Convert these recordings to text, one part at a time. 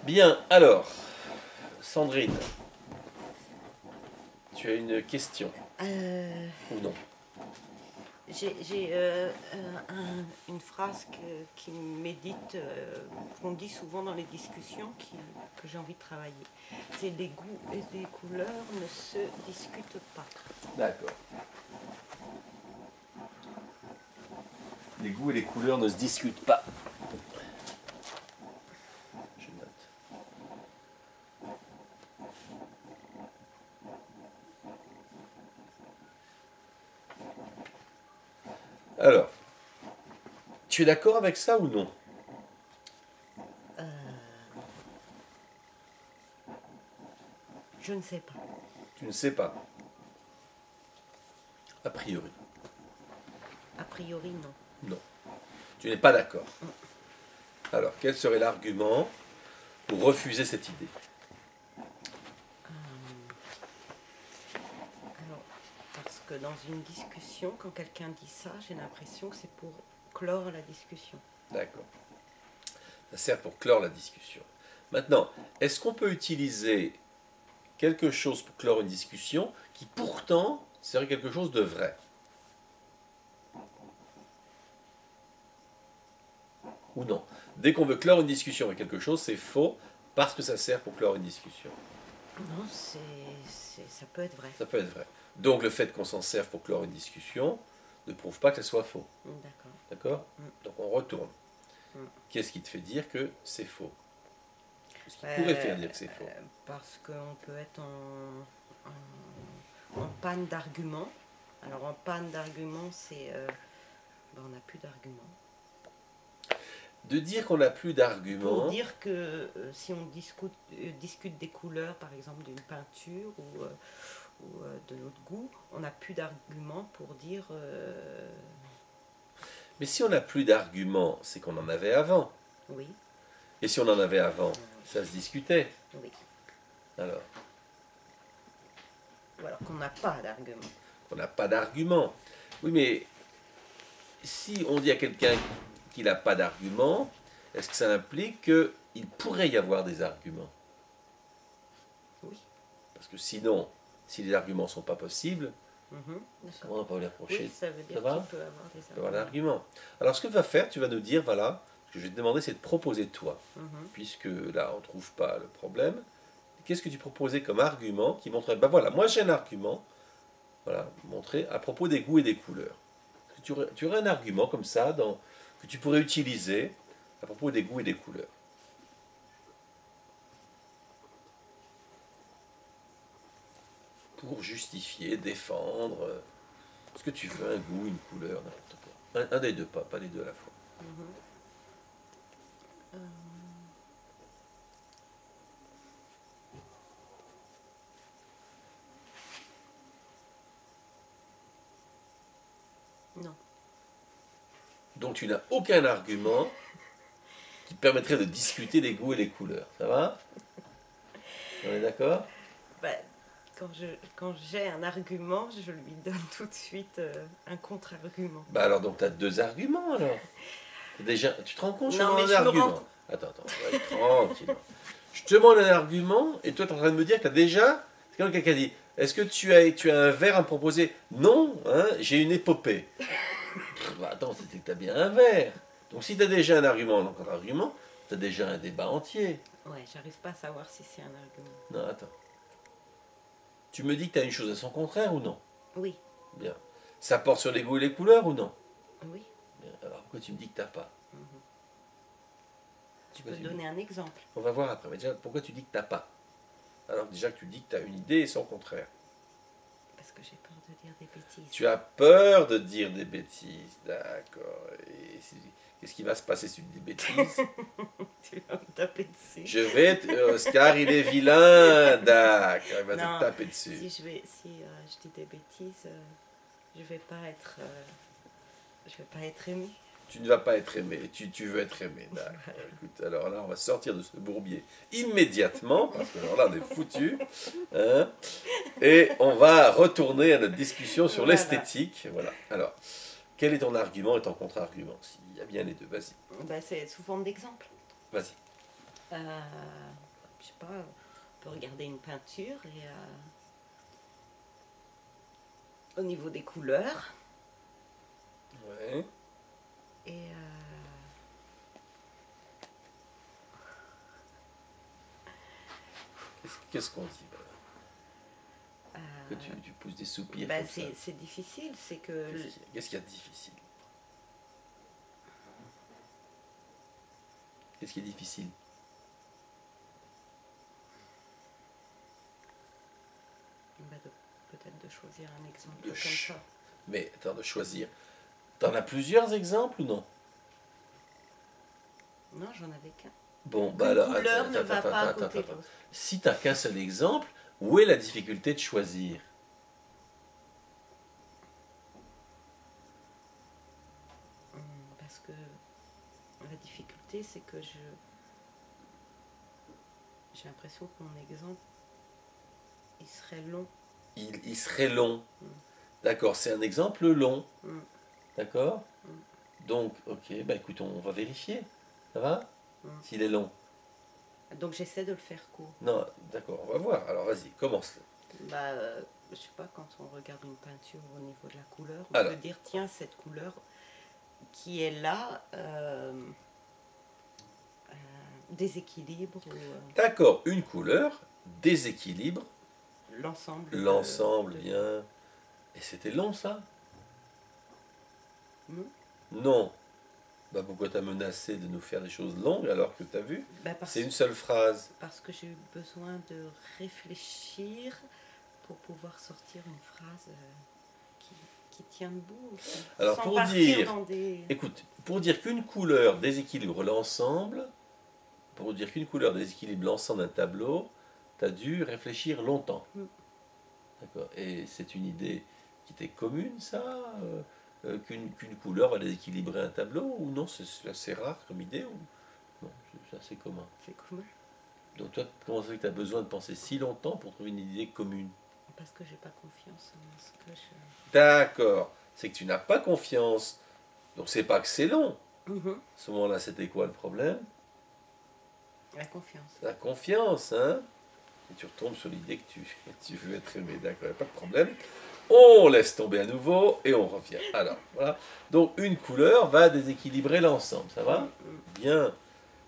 Bien, alors, Sandrine, tu as une question Euh, ou non? j'ai une phrase qui médite, qu'on dit souvent dans les discussions, que j'ai envie de travailler. C'est les goûts et les couleurs ne se discutent pas. D'accord. Les goûts et les couleurs ne se discutent pas. Je note. Alors, tu es d'accord avec ça ou non? Euh, je ne sais pas. Tu ne sais pas. A priori, A priori, non. non. Tu n'es pas d'accord. Alors, quel serait l'argument pour refuser cette idée? Alors, parce que dans une discussion, quand quelqu'un dit ça, j'ai l'impression que c'est pour clore la discussion. D'accord. Ça sert pour clore la discussion. Maintenant, est-ce qu'on peut utiliser quelque chose pour clore une discussion qui pourtant serait quelque chose de vrai? Ou non? Dès qu'on veut clore une discussion avec quelque chose, c'est faux parce que ça sert pour clore une discussion. Non, ça peut être vrai. Ça peut être vrai. Donc le fait qu'on s'en serve pour clore une discussion ne prouve pas que ce soit faux. D'accord. D'accord? Donc on retourne. Mm. Qu'est-ce qui te fait dire que c'est faux? Qu'est-ce qui pourrait faire dire que c'est faux? Parce qu'on peut être en panne d'arguments. Alors en panne d'arguments, on n'a plus d'arguments. De dire qu'on n'a plus d'arguments. Pour dire que si on discute des couleurs, par exemple d'une peinture ou de notre goût, on n'a plus d'arguments pour dire... Mais si on n'a plus d'arguments, c'est qu'on en avait avant. Oui, Et si on en avait avant, ça se discutait. oui. Alors, Ou alors qu'on n'a pas d'arguments. on n'a pas d'arguments. Oui, mais si on dit à quelqu'un qu'il n'a pas d'arguments, est-ce que ça implique qu'il pourrait y avoir des arguments? Oui. Parce que sinon, si les arguments ne sont pas possibles, D'accord. on ne va pas les approcher. Oui, ça veut dire Ça va? qu'il peut avoir des Il peut y avoir un arguments. argument. Alors, ce que tu vas faire, tu vas nous dire, voilà, ce que je vais te demander, c'est de proposer toi. Puisque là, on ne trouve pas le problème. Qu'est-ce que tu proposais comme argument qui montrait, ben voilà, moi j'ai un argument, voilà, montré à propos des goûts et des couleurs. Tu aurais un argument comme ça que tu pourrais utiliser à propos des goûts et des couleurs. Pour justifier, défendre, ce que tu veux, un goût, une couleur, n'importe quoi. Un des deux, pas les deux à la fois. Non. Donc tu n'as aucun argument qui permettrait de discuter les goûts et les couleurs. Ça va? On est d'accord? Ben, quand j'ai un argument, je lui donne tout de suite un contre-argument. Bah alors donc tu as deux arguments alors. Déjà, tu te rends compte, je te Non, demande mais un je me argument. rends... Attends, ouais, tranquille. Je te demande un argument et toi tu es en train de me dire que tu as déjà. C'est comme quelqu'un dit, est-ce que tu as un verre à me proposer? Non, hein, j'ai une épopée. Bah, attends, c'était que tu as bien un verre. Donc si tu as déjà un argument, donc un argument, tu as déjà un débat entier. Ouais, j'arrive pas à savoir si c'est un argument. Non, attends. Tu me dis que tu as une chose à son contraire ou non? Oui, Bien. Ça porte sur les goûts et les couleurs ou non? oui. Bien. Alors pourquoi tu me dis que tu n'as pas? Tu peux donner un exemple. On va voir après. Mais déjà, pourquoi tu dis que tu n'as pas? Alors déjà que tu dis que tu as une idée et son contraire. Parce que j'ai peur de dire des bêtises. Tu as peur de dire des bêtises. D'accord. Et qu'est-ce qui va se passer si tu dis des bêtises? Tu vas me taper dessus. Je vais Oscar, il est vilain. D'accord. Il va Non, te taper dessus. Si je dis des bêtises, je vais pas être émue. Tu ne vas pas être aimé, tu veux être aimé. D'accord. Écoute, alors là, on va sortir de ce bourbier immédiatement, parce que alors là, on est foutu. Hein, et on va retourner à notre discussion sur Voilà. l'esthétique. Voilà. Alors, quel est ton argument et ton contre-argument? S'il y a bien les deux, vas-y. Ben, c'est sous forme d'exemple. Vas-y. Je sais pas, on peut regarder une peinture et au niveau des couleurs. Ouais. Et Qu'est-ce qu'on dit que tu pousses des soupirs comme ça. c'est difficile, c'est que... Qu'est-ce qu'il y a de difficile? Qu'est-ce qui est difficile? Peut-être de choisir un exemple comme ça. Mais attends, de choisir. T'en as plusieurs exemples ou non? Non, j'en avais qu'un. Bon, bah alors, couleur ne va pas à côté de l'autre. Si t'as qu'un seul exemple, où est la difficulté de choisir? Parce que la difficulté, c'est que j'ai l'impression que mon exemple, il serait long. Il serait long. D'accord, c'est un exemple long. D'accord. Donc, ok, bah écoute, on va vérifier. Ça va? S'il est long. Donc j'essaie de le faire court. Non, d'accord, on va voir. Alors vas-y, commence. Je sais pas, quand on regarde une peinture au niveau de la couleur, on peut dire, tiens, cette couleur qui est là, déséquilibre. D'accord, une couleur, déséquilibre. L'ensemble. L'ensemble, bien. Et c'était long, ça? Non. Non. Bah pourquoi t'as menacé de nous faire des choses longues alors que t'as vu? C'est une seule phrase. Parce que j'ai eu besoin de réfléchir pour pouvoir sortir une phrase qui tient debout. Alors pour dire, écoute, pour dire qu'une couleur déséquilibre l'ensemble, pour dire qu'une couleur déséquilibre l'ensemble d'un tableau, t'as dû réfléchir longtemps. D'accord. Et c'est une idée qui t'est commune, ça? Qu'une couleur va déséquilibrer un tableau, ou non? C'est assez rare comme idée, ou non? C'est assez commun. C'est commun. Donc toi, comment ça fait que tu as besoin de penser si longtemps pour trouver une idée commune? Parce que j'ai pas confiance en ce que je... D'accord, c'est que tu n'as pas confiance. Donc c'est pas que c'est long. À ce moment-là, c'était quoi le problème? La confiance. La confiance, hein? Et tu retombes sur l'idée que tu veux être aimé, d'accord, pas de problème. On laisse tomber à nouveau et on revient. Alors, voilà. Donc, une couleur va déséquilibrer l'ensemble, ça va? Bien.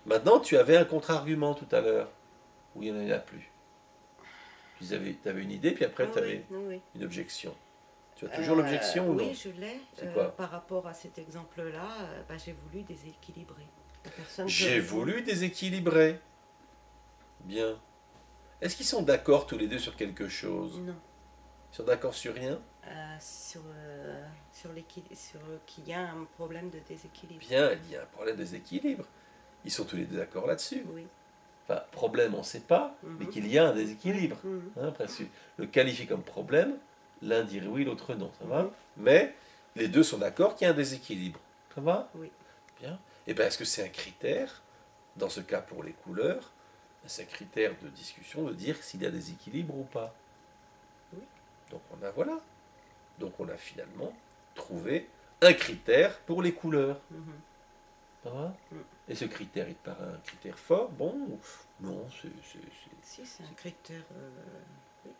Maintenant, tu avais un contre-argument tout à l'heure, où il n'y en a plus. Tu avais une idée, puis après, tu avais une objection. Tu as toujours l'objection ou non? Oui, je l'ai. Par rapport à cet exemple-là, j'ai voulu déséquilibrer. J'ai voulu déséquilibrer. Bien. Est-ce qu'ils sont d'accord tous les deux sur quelque chose? Non. Ils sont d'accord sur rien? Sur qu'il y a un problème de déséquilibre. Bien, il y a un problème de déséquilibre. Ils sont tous les deux d'accord là-dessus. Oui. Enfin, problème, on ne sait pas, mais qu'il y a un déséquilibre. Hein, le qualifier comme problème, l'un dirait oui, l'autre non, ça va? Mais les deux sont d'accord qu'il y a un déséquilibre. Ça va? Oui. Bien. Et bien, est-ce que c'est un critère, dans ce cas pour les couleurs, c'est un critère de discussion de dire s'il y a déséquilibre ou pas? Oui. Donc voilà. Donc on a finalement trouvé un critère pour les couleurs. Ça va? Et ce critère, il te paraît un critère fort? Bon, non, Si, c'est un critère...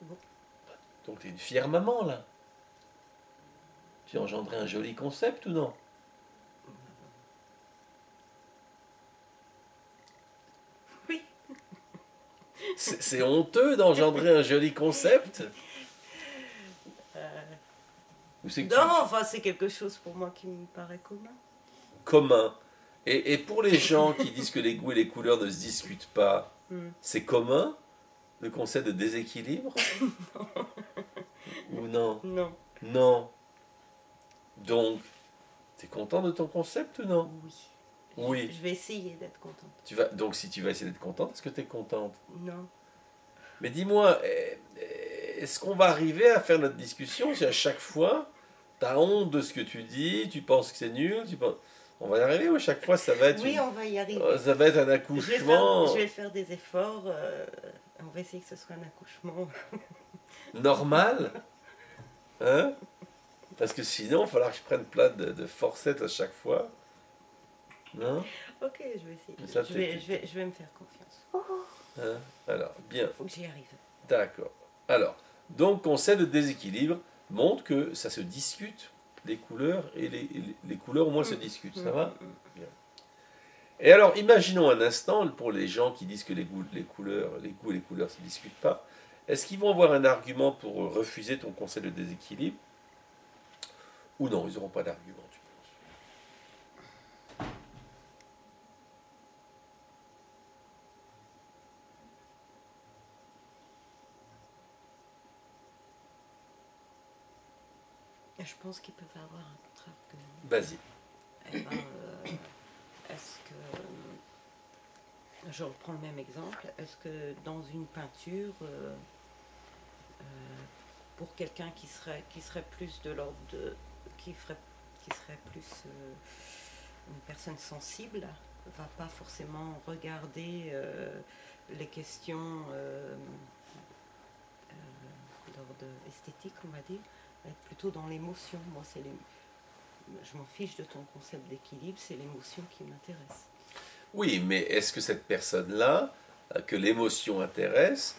bon. Donc tu es une fière maman, là. Tu as engendré un joli concept ou non? Oui. C'est honteux d'engendrer un joli concept? Non, enfin, c'est quelque chose pour moi qui me paraît commun. Commun. Et pour les gens qui disent que les goûts et les couleurs ne se discutent pas, c'est commun, le concept de déséquilibre? Ou non? Non. Non. Donc, tu es content de ton concept ou non? Oui. Oui. Je vais essayer d'être contente. Donc, si tu vas essayer d'être contente, est-ce que tu es contente? Non. Mais dis-moi, est-ce qu'on va arriver à faire notre discussion si à chaque fois, tu as honte de ce que tu dis, tu penses que c'est nul, on va y arriver ou à chaque fois ça va être... Oui, on va y arriver. Ça va être un accouchement... Je vais faire des efforts. On va essayer que ce soit un accouchement... normal? Hein? Parce que sinon, il va falloir que je prenne plein de forcettes à chaque fois. Non? Ok, je vais essayer. Ça, Je vais me faire confiance. Hein? Alors, bien. Il faut que j'y arrive. D'accord. Alors, donc, concept de déséquilibre montre que ça se discute, les couleurs, et les couleurs au moins se discutent. Ça va? Bien. Et alors, imaginons un instant, pour les gens qui disent que les goûts et les couleurs ne se discutent pas, est-ce qu'ils vont avoir un argument pour refuser ton concept de déséquilibre? Ou non, ils n'auront pas d'argument, tu penses? Je pense qu'ils peuvent avoir un contre-argument. Vas-y. Eh ben, est-ce que, je reprends le même exemple, est-ce que dans une peinture, pour quelqu'un qui serait plus de l'ordre de, qui serait plus une personne sensible, va pas forcément regarder les questions d'ordre esthétique, on va dire, être plutôt dans l'émotion. Moi, je m'en fiche de ton concept d'équilibre, c'est l'émotion qui m'intéresse. Oui, mais est-ce que cette personne-là, que l'émotion intéresse,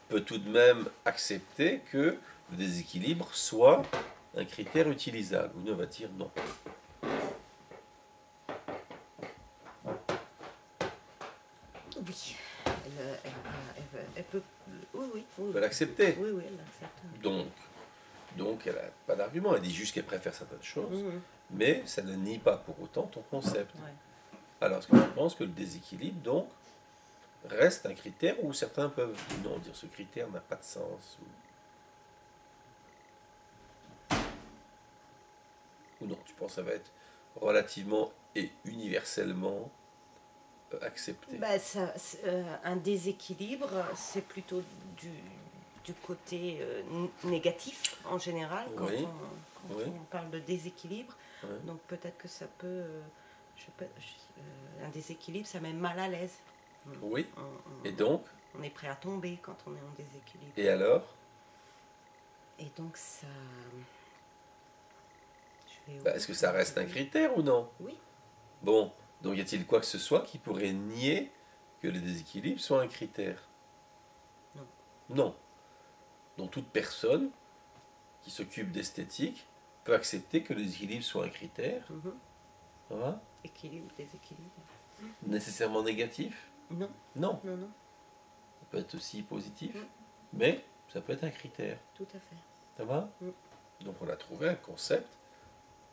peut tout de même accepter que le déséquilibre soit un critère utilisable? Ou ne va dire non? Oui, elle peut, oui, Elle peut l'accepter. Oui, elle l'accepte. Donc elle n'a pas d'argument, elle dit juste qu'elle préfère certaines choses, mais ça ne nie pas pour autant ton concept. Ouais. Alors, est-ce que tu penses que le déséquilibre, donc, reste un critère où certains peuvent non dire ce critère n'a pas de sens ou non, tu penses que ça va être relativement et universellement accepté? Bah, un déséquilibre, c'est plutôt du côté négatif en général quand, Oui. on parle de déséquilibre. Oui. Donc peut-être que ça peut, un déséquilibre, ça met mal à l'aise. Oui. Et donc? On est prêt à tomber quand on est en déséquilibre. Et alors? Et donc ça... Est-ce que ça reste un critère ou non? Oui. Bon, donc y a-t-il quoi que ce soit qui pourrait nier que le déséquilibre soit un critère? Non. Non. Donc toute personne qui s'occupe d'esthétique peut accepter que le déséquilibre soit un critère. Ça va? Équilibre, déséquilibre. Nécessairement négatif? Non. Non. Non, non. Ça peut être aussi positif, mais ça peut être un critère. Tout à fait. Ça va? Donc on a trouvé un concept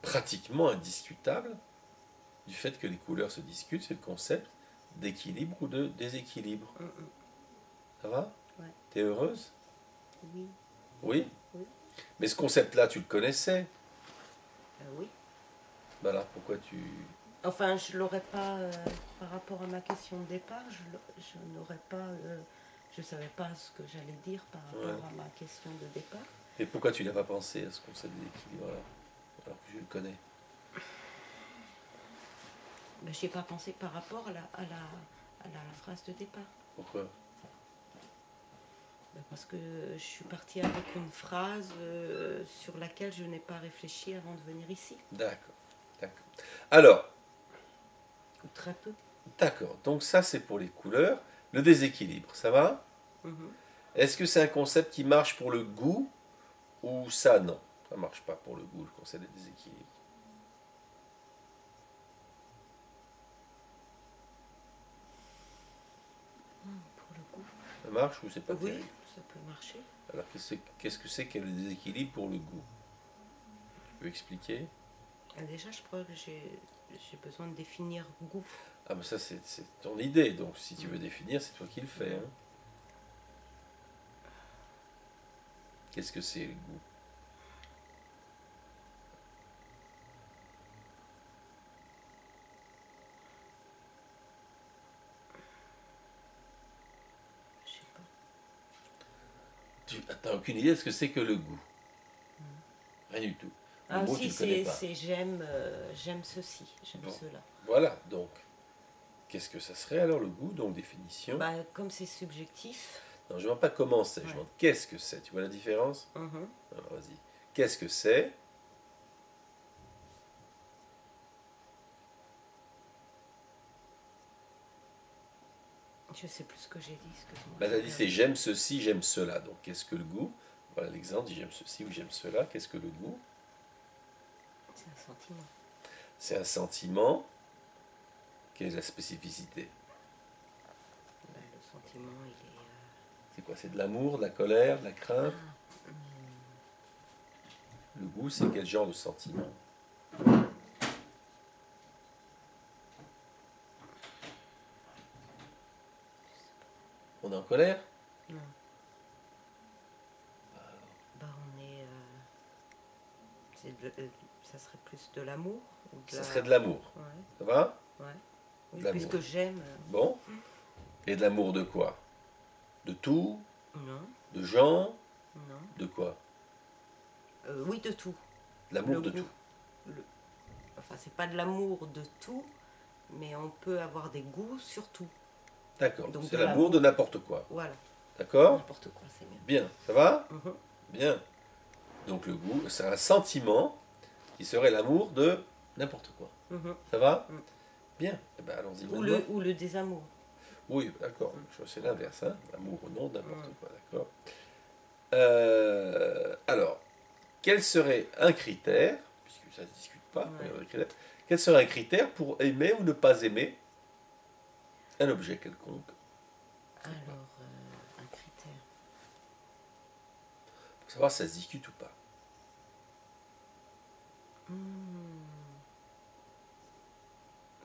pratiquement indiscutable du fait que les couleurs se discutent, c'est le concept d'équilibre ou de déséquilibre. Ça va? Ouais. T'es heureuse? Oui. Oui? Oui. Mais ce concept-là, tu le connaissais? Oui. Ben alors pourquoi tu... Enfin, je l'aurais pas, par rapport à ma question de départ, je n'aurais pas, je savais pas ce que j'allais dire par rapport à ma question de départ. Et pourquoi tu n'as pas pensé à ce concept d'équilibre alors que je le connais? Ben, je n'y ai pas pensé par rapport à la phrase de départ. Pourquoi? Ben, parce que je suis partie avec une phrase sur laquelle je n'ai pas réfléchi avant de venir ici. D'accord, d'accord. Alors, Ou très peu. d'accord, donc ça c'est pour les couleurs. Le déséquilibre, ça va? Est-ce que c'est un concept qui marche pour le goût ou ça non? Ça ne marche pas pour le goût, le concept de déséquilibre. Pour le goût. Ça marche ou c'est pas Oui, terrible? ça peut marcher. Alors qu'est-ce que c'est que le déséquilibre pour le goût? Tu peux expliquer? Déjà, je crois que j'ai besoin de définir goût. Ah mais ça c'est ton idée, donc si tu veux définir, c'est toi qui le fais. Hein. Qu'est-ce que c'est le goût? Je sais pas. Tu n'as aucune idée de ce que c'est que le goût? Rien du tout. Le Ah mot, si, tu le connais pas. c'est j'aime ceci, j'aime cela. Voilà, donc qu'est-ce que ça serait alors le goût? Donc définition. Bah, comme c'est subjectif. Non, je ne vois pas comment c'est, je Ouais. demande qu'est-ce que c'est. Tu vois la différence? Alors vas-y. Qu'est-ce que c'est? Je sais plus ce que j'ai dit, excuse-moi. Bah, tu as dit c'est j'aime ceci, j'aime cela. Donc qu'est-ce que le goût? Voilà l'exemple, dit j'aime ceci ou j'aime cela. Qu'est-ce que le goût? C'est un sentiment. C'est un sentiment. Quelle est la spécificité? Ben, le sentiment, il est... C'est quoi? C'est de l'amour, de la colère, de la crainte? Le goût, c'est quel genre de sentiment? On est en colère? Non. Bah, on est... ça serait plus de l'amour ou de Ça serait de l'amour. Ouais. Ça va? Ouais. Oui, De l'amour. puisque j'aime... Bon. Et de l'amour de quoi? De tout? Non. De gens? Non. De quoi? Oui, de tout. De l'amour Le de goût. tout. Enfin, c'est pas de l'amour de tout, mais on peut avoir des goûts sur tout. D'accord. Donc, C'est de l'amour de n'importe quoi. Voilà. D'accord? N'importe quoi, c'est mieux. Bien. Ça va? Mhm. Bien. Donc le goût, c'est un sentiment qui serait l'amour de n'importe quoi. Mhm. Ça va? Mm. Bien. Eh ben, allons-y Ou maintenant. ou le désamour. Oui, d'accord. C'est l'inverse. Hein? L'amour ou non, n'importe Mm. quoi. D'accord. Alors, quel serait un critère, puisque ça ne se discute pas, Ouais. il y a un critère, quel serait un critère pour aimer ou ne pas aimer un objet quelconque? Alors, un critère. Pour savoir si ça se discute ou pas.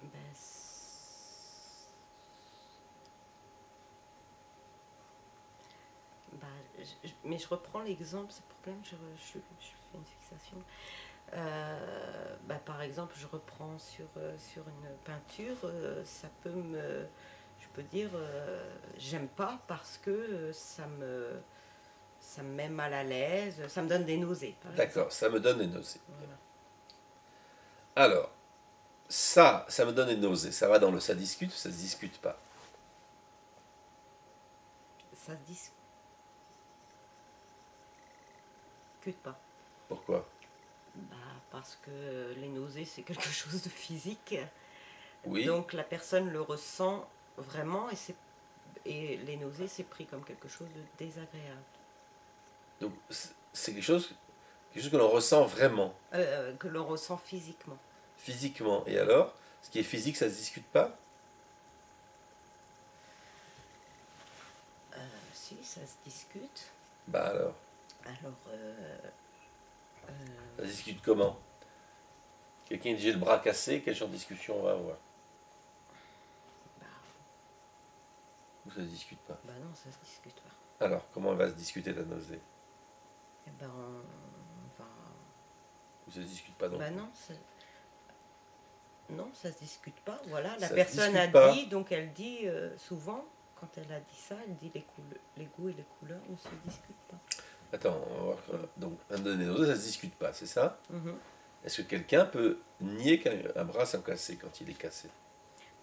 Ben, bah, mais je reprends l'exemple, c'est le problème, je fais une fixation. Bah, par exemple, je reprends sur une peinture, ça peut me... Je peux dire, j'aime pas parce que ça me met mal à l'aise, ça me donne des nausées. D'accord, ça me donne des nausées. Voilà. Alors, ça me donne des nausées. Ça va dans le ça discute ou ça se discute pas? Ça se discute pas. Pourquoi? Bah, parce que les nausées, c'est quelque chose de physique. Oui. Donc la personne le ressent vraiment et les nausées, c'est pris comme quelque chose de désagréable. Donc c'est quelque chose que l'on ressent vraiment, Que l'on ressent physiquement. physiquement. Et alors, ce qui est physique, ça se discute pas? Si, ça se discute. Bah alors, Alors, ça se discute comment? Quelqu'un dit j'ai le bras cassé, quel genre de discussion on va avoir? bah, Ou ça se discute pas? bah non, ça se discute pas. Alors, comment elle va se discuter ta nausée? Eh ben, on va... Ou ça se discute pas non Bah plus? non, ça se discute pas. Voilà, Ça la se personne a discute pas. dit, donc elle dit souvent, quand elle a dit ça, elle dit les goûts et les couleurs ne se discutent pas. Attends, on va voir. Donc, un donné des nausées, ça se discute pas, c'est ça? Mhm. Est-ce que quelqu'un peut nier qu'un bras soit cassé quand il est cassé?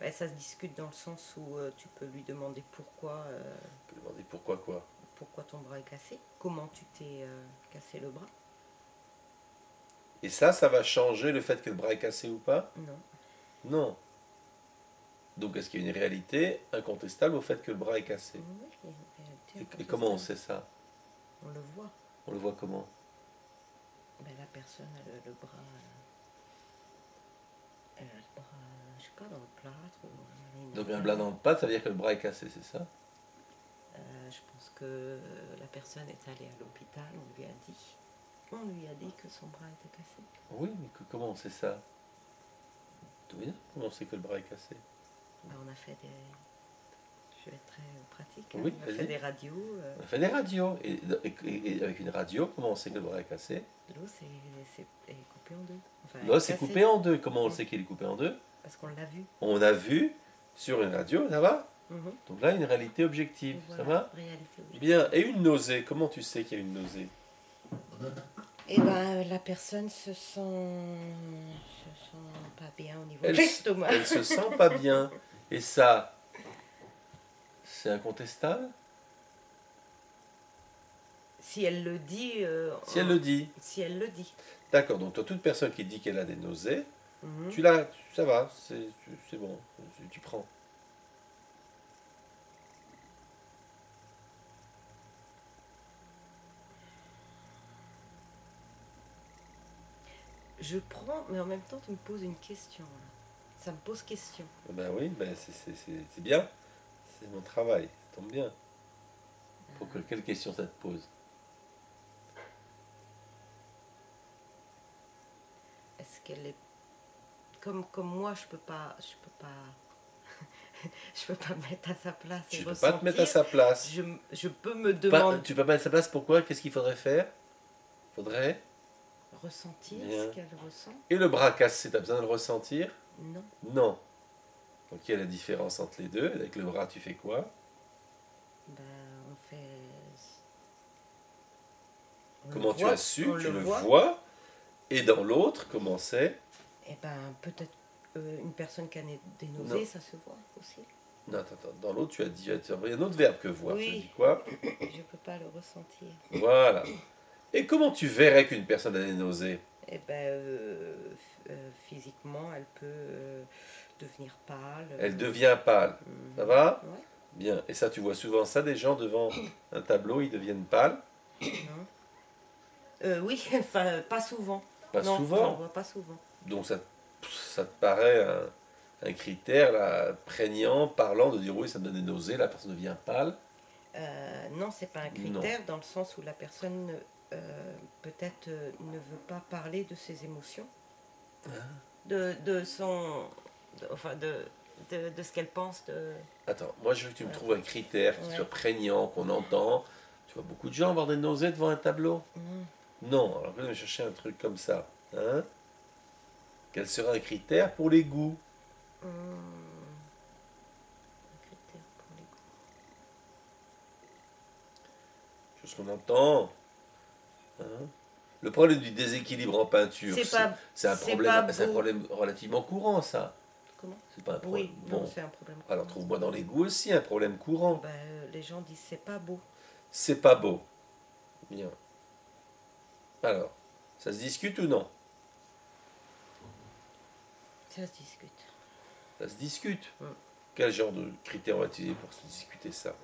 Bah, ça se discute dans le sens où tu peux lui demander pourquoi On peut demander pourquoi quoi? pourquoi ton bras est cassé, comment tu t'es cassé le bras. Et ça va changer le fait que le bras est cassé ou pas? Non. Non. Donc est-ce qu'il y a une réalité incontestable au fait que le bras est cassé? Oui, il y a une réalité Et comment on incontestable. sait ça? On le voit. On le voit comment? Ben, la personne a le bras, elle a le bras, je sais pas, dans le plâtre. Ou Donc un blanc dans le pas, ça veut dire que le bras est cassé, c'est ça? Je pense que la personne est allée à l'hôpital, on lui a dit que son bras était cassé. Oui, mais comment on sait ça? Oui, comment on sait que le bras est cassé? Ben, on a fait des... Je vais être très pratique. Oui, on a fait vas-y. des radios. On a fait des radios. Et avec une radio, comment on sait que le bras est cassé? L'os est coupé en deux. Enfin, L'os est cassé, coupé en deux. Comment on le sait qu'il est coupé en deux? parce qu'on l'a vu. On a vu sur une radio, ça va? Mhm. Donc là, une réalité objective, Voilà, ça va? réalité objective. Bien. Et une nausée, comment tu sais qu'il y a une nausée? Et ben la personne se sent pas bien au niveau de l'estomac. Elle se sent pas bien. Et ça, c'est incontestable? Si elle le dit. Si elle le dit. Si elle le dit. D'accord, donc toi, toute personne qui dit qu'elle a des nausées, Mhm. ça va, c'est bon, tu prends. Je prends, mais en même temps, tu me poses une question. Là. Ça me pose question. Ben oui, ben c'est bien. C'est mon travail, ça tombe bien. Quelle question ça te pose? Est-ce qu'elle est comme moi, je peux pas me mettre à sa place et Tu peux ressentir. pas te mettre à sa place. Je peux me demander. Tu peux pas mettre à sa place, pourquoi? Qu'est-ce qu'il faudrait faire? Faudrait Ressentir bien. ce qu'elle ressent. Et le bras cassé, t'as besoin de le ressentir? Non. Non. Donc il y a la différence entre les deux. Avec le bras, tu fais quoi? Ben, on fait. Comment tu as su? On Tu le voit. vois. Et dans l'autre, comment c'est? Eh ben, peut-être une personne qui a des Non. nausées, ça se voit aussi. Non, attends. Dans l'autre, tu as dit un autre verbe que voir. Oui. Tu as dit quoi? Je peux pas le ressentir. Voilà. Et comment tu verrais qu'une personne a des nausées? Eh ben, physiquement, elle peut devenir pâle. Elle devient pâle. Ça va? Ouais. Bien. Et ça, tu vois souvent ça, des gens devant un tableau, ils deviennent pâles? Non. Oui, enfin, pas souvent. Pas non, souvent. j'en vois pas souvent. Donc ça te paraît un critère là, prégnant, parlant, de dire oui, ça me donne des nausées, la personne devient pâle? Non, c'est pas un critère dans le sens où la personne peut-être ne veut pas parler de ses émotions, de son, de ce qu'elle pense. Attends, moi je veux que tu me trouves un critère qui soit prégnant, qu'on entend. Tu vois beaucoup de gens avoir des nausées devant un tableau? Non, alors je vais chercher un truc comme ça. Hein? Quel serait un critère pour les goûts? Un critère pour les goûts. Chose qu'on entend. Hein? Le problème du déséquilibre en peinture, c'est un problème relativement courant, ça. Comment? C'est pas un problème. Oui, non, c'est un problème courant. Alors trouve-moi dans les goûts aussi un problème courant. Ben, les gens disent c'est pas beau. C'est pas beau. Bien. Alors, ça se discute ou non? Ça se discute. Ça se discute. Quel genre de critères on va utiliser pour se discuter ça?